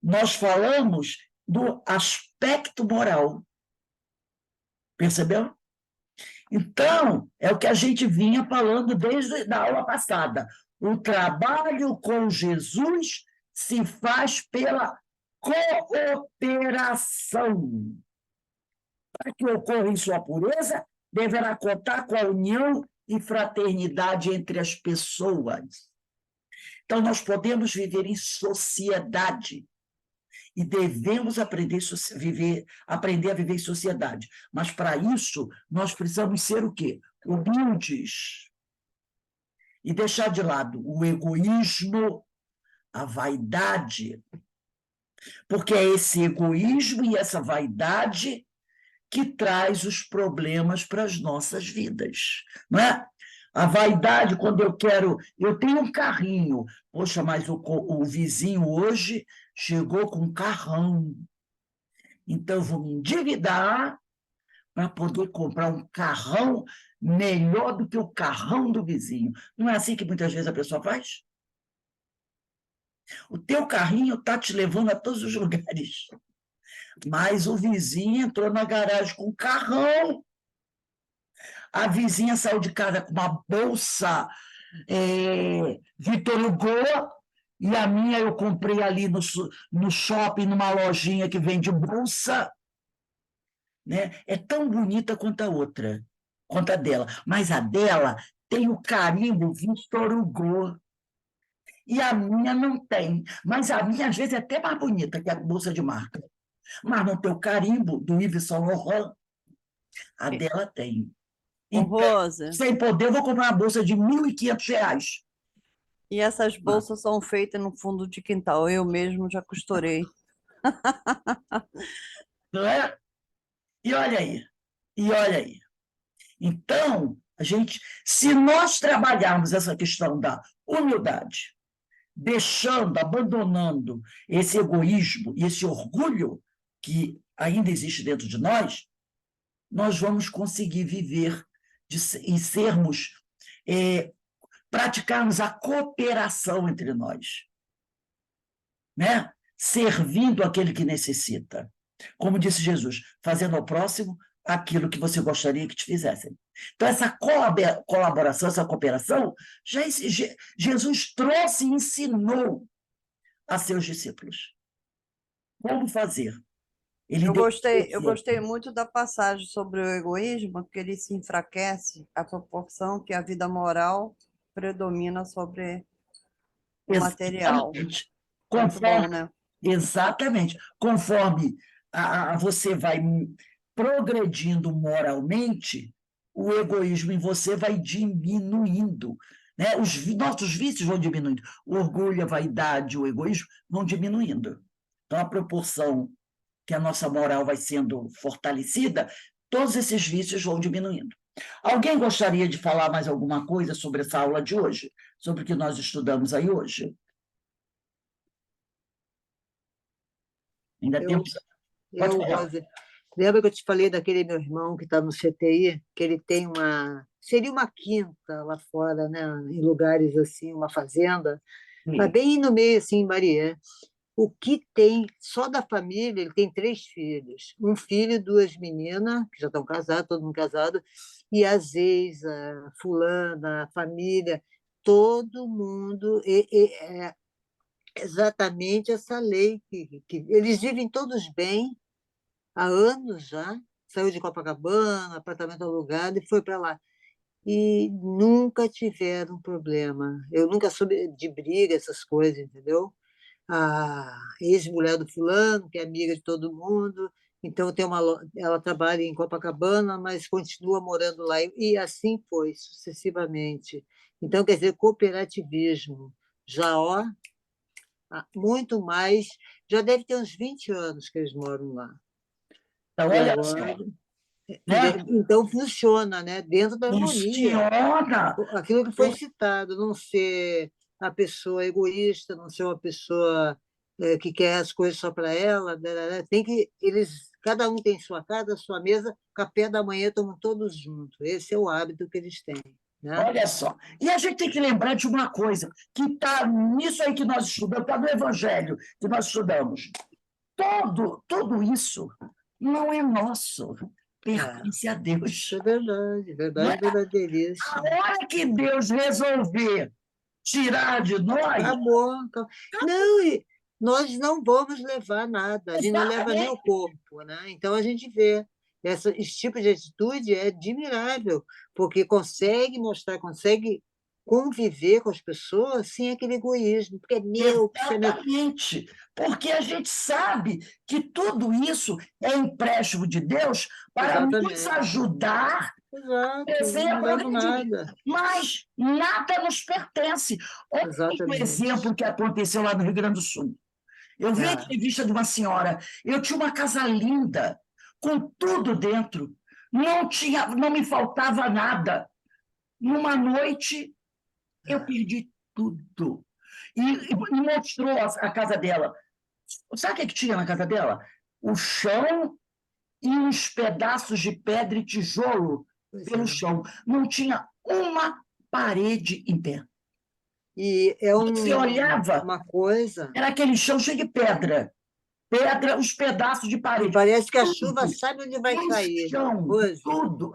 Nós falamos do aspecto moral. Percebeu? Então, é o que a gente vinha falando desde a aula passada. O trabalho com Jesus se faz pela cooperação. Para que ocorra em sua pureza, deverá contar com a união e fraternidade entre as pessoas. Então, nós podemos viver em sociedade e devemos aprender a viver em sociedade. Mas, para isso, nós precisamos ser o quê? Humildes. E deixar de lado o egoísmo, a vaidade. Porque é esse egoísmo e essa vaidade que traz os problemas para as nossas vidas, não é? A vaidade, quando eu tenho um carrinho, poxa, mas o vizinho hoje chegou com um carrão, então eu vou me endividar para poder comprar um carrão melhor do que o carrão do vizinho. Não é assim que muitas vezes a pessoa faz? O teu carrinho está te levando a todos os lugares, mas o vizinho entrou na garagem com um carrão. A vizinha saiu de casa com uma bolsa Victor Hugo, e a minha eu comprei ali no shopping, numa lojinha que vende bolsa. Né? É tão bonita quanto a outra, quanto a dela. Mas a dela tem o carimbo Victor Hugo. E a minha não tem. Mas a minha, às vezes, é até mais bonita que a bolsa de marca. Mas não tem o carimbo do Yves Saint Laurent. A dela tem. Então, Rosa, sem poder, eu vou comprar uma bolsa de R$ 1.500. e essas bolsas são feitas no fundo de quintal. Eu mesmo já costurei. Não é? E olha aí. E olha aí. Então, se nós trabalharmos essa questão da humildade, abandonando esse egoísmo e esse orgulho que ainda existe dentro de nós vamos conseguir viver e praticarmos a cooperação entre nós, né? Servindo aquele que necessita. Como disse Jesus, fazendo ao próximo aquilo que você gostaria que te fizessem. Então, essa colaboração, essa cooperação, Jesus trouxe e ensinou a seus discípulos como fazer. Ele Eu deu gostei muito da passagem sobre o egoísmo, que ele se enfraquece à proporção que a vida moral predomina sobre o material. exatamente. Muito Conforme, bom, né? exatamente. Conforme você vai progredindo moralmente, o egoísmo em você vai diminuindo. Né? Nossos vícios vão diminuindo. O orgulho, a vaidade, o egoísmo vão diminuindo. Então, a proporção que a nossa moral vai sendo fortalecida, todos esses vícios vão diminuindo. Alguém gostaria de falar mais alguma coisa sobre essa aula de hoje? Sobre o que nós estudamos aí hoje? Ainda Eu, temos. Pode falar. Rosa, lembra que eu te falei daquele meu irmão que está no CTI, que ele tem seria uma quinta lá fora, né? Em lugares assim, uma fazenda, mas bem no meio, assim, em Marié. O que tem, só da família, ele tem 3 filhos. Um filho e 2 meninas, que já estão casados, todo mundo casado, e as ex, a fulana, a família, todo mundo. É exatamente essa lei que eles vivem todos bem há anos já. Saiu de Copacabana, apartamento alugado, e foi para lá. E nunca tiveram problema. Eu nunca soube de briga, essas coisas, entendeu? A ex-mulher do fulano, que é amiga de todo mundo, então ela trabalha em Copacabana, mas continua morando lá, e assim foi sucessivamente. Então, quer dizer, cooperativismo, já ó, muito mais, já deve ter uns 20 anos que eles moram lá. Então, E olha agora, só, né? então funciona, né? Dentro da harmonia. Funciona. Aquilo que foi citado, não ser a pessoa egoísta, não ser uma pessoa que quer as coisas só para ela, tem que cada um tem sua casa, sua mesa, café da manhã tomam todos juntos. Esse é o hábito que eles têm, né? Olha só. E a gente tem que lembrar de uma coisa, que está nisso aí que nós estudamos, está no Evangelho que nós estudamos. Tudo isso não é nosso, pertence a Deus. Isso é verdade, Não é? verdade verdadeiríssima. A hora que Deus resolver tirar de nós, Acabou. Não, nós não vamos levar nada, a gente não leva nem o exatamente, corpo, né? Então a gente vê. Esse tipo de atitude é admirável, porque consegue mostrar, consegue conviver com as pessoas sem aquele egoísmo, porque é meu, porque é meu. exatamente, porque a gente sabe que tudo isso é empréstimo de Deus para nos Exatamente. ajudar a Exato, crescer e a não levo progredir. nada. Mas nada nos pertence. Olha o Exatamente. exemplo que aconteceu lá no Rio Grande do Sul. Eu vi a entrevista de uma senhora, eu tinha uma casa linda, com tudo dentro, não me faltava nada. Numa noite, eu perdi tudo. E mostrou a casa dela. Sabe o que tinha na casa dela? O chão e uns pedaços de pedra e tijolo pelo chão. Não tinha uma parede em pé. E é Você olhava, uma coisa. era aquele chão cheio de pedra. Pedra, os pedaços de E parede. parece que a Tudo. chuva sabe onde vai No cair. chão, Rose, tudo.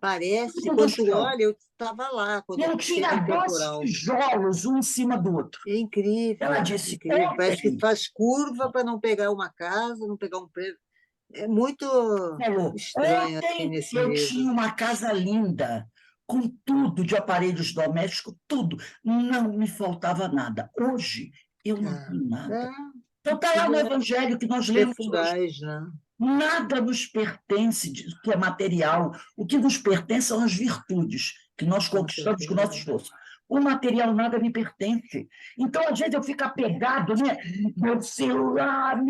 parece, Tudo no quando tu chão. olha, eu estava lá quando Não teve tinha um 2 temporal. tijolos um em cima do outro. É Ela incrível, disse, incrível. Parece que ontem, faz curva para não pegar uma casa, não pegar um prédio. É muito falou, estranho assim, ontem nesse eu nível. tinha uma casa linda, com tudo de aparelhos domésticos, tudo. Não me faltava nada. Hoje, eu não tenho nada. Então, está lá no Precisa Evangelho que nós ser lemos hoje. fugaz, né? Nada nos pertence que é material. O que nos pertence são as virtudes que nós Com conquistamos com o certeza. nosso esforço. O material nada me pertence. Então, às vezes, eu fico apegado, né? Meu celular,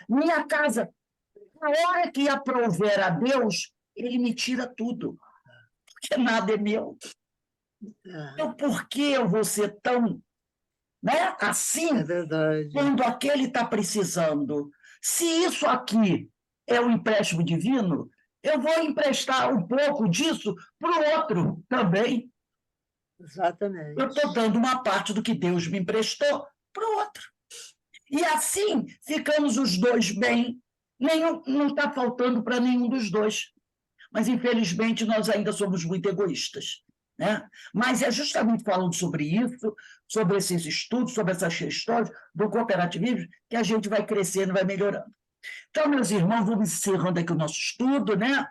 minha casa. Na hora que aprouver a Deus, ele me tira tudo, porque nada é meu. Então, por que eu vou ser tão, né, assim, É verdade. quando aquele está precisando? Se isso aqui é um empréstimo divino, eu vou emprestar um pouco disso para o outro também. Exatamente. Eu estou dando uma parte do que Deus me emprestou para o outro. E assim ficamos os dois bem. Não está faltando para nenhum dos dois. Mas, infelizmente, nós ainda somos muito egoístas. Né? Mas é justamente falando sobre isso, sobre esses estudos, sobre essas questões do cooperativismo, que a gente vai crescendo e vai melhorando. Então, meus irmãos, vamos encerrando aqui o nosso estudo, né?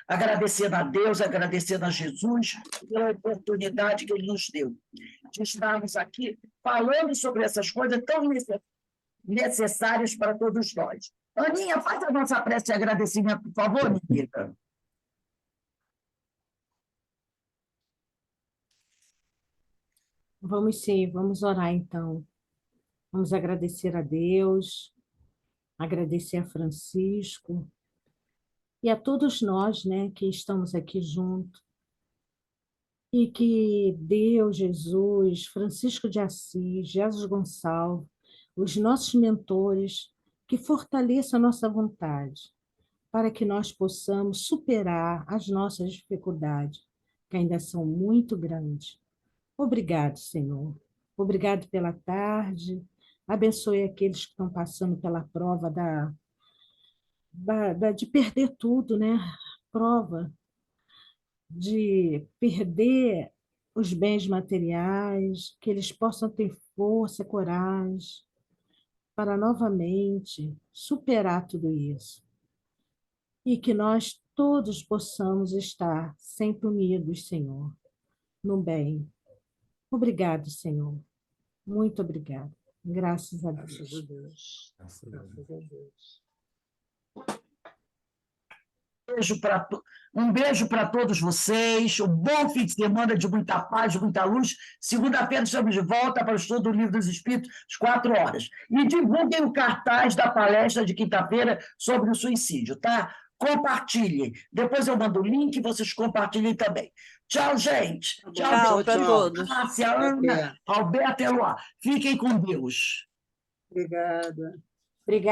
Agradecendo a Deus, agradecendo a Jesus pela oportunidade que Ele nos deu de estarmos aqui falando sobre essas coisas tão necessárias para todos nós. Aninha, faz a nossa prece de agradecimento, por favor, minha amiga. Vamos sim, vamos orar então. Vamos agradecer a Deus, agradecer a Francisco e a todos nós, né, que estamos aqui juntos. E que Deus, Jesus, Francisco de Assis, Jesus Gonçalves, os nossos mentores, que fortaleça a nossa vontade, para que nós possamos superar as nossas dificuldades, que ainda são muito grandes. Obrigado, Senhor. Obrigado pela tarde. Abençoe aqueles que estão passando pela prova de perder tudo, né? Prova de perder os bens materiais, que eles possam ter força, coragem para novamente superar tudo isso. E que nós todos possamos estar sempre unidos, Senhor, no bem. Obrigado, Senhor. Muito obrigado. Graças a Deus. Graças a Deus. Graças a Deus. Um beijo para todos vocês, um bom fim de semana de muita paz, de muita luz. Segunda-feira estamos de volta para o estudo do Livro dos Espíritos, às 4h. E divulguem o cartaz da palestra de quinta-feira sobre o suicídio, tá? Compartilhem. Depois eu mando o link e vocês compartilhem também. Tchau, gente. Tchau para todos. Márcia, Ana, Alberto e Eloá. Fiquem com Deus. Obrigada.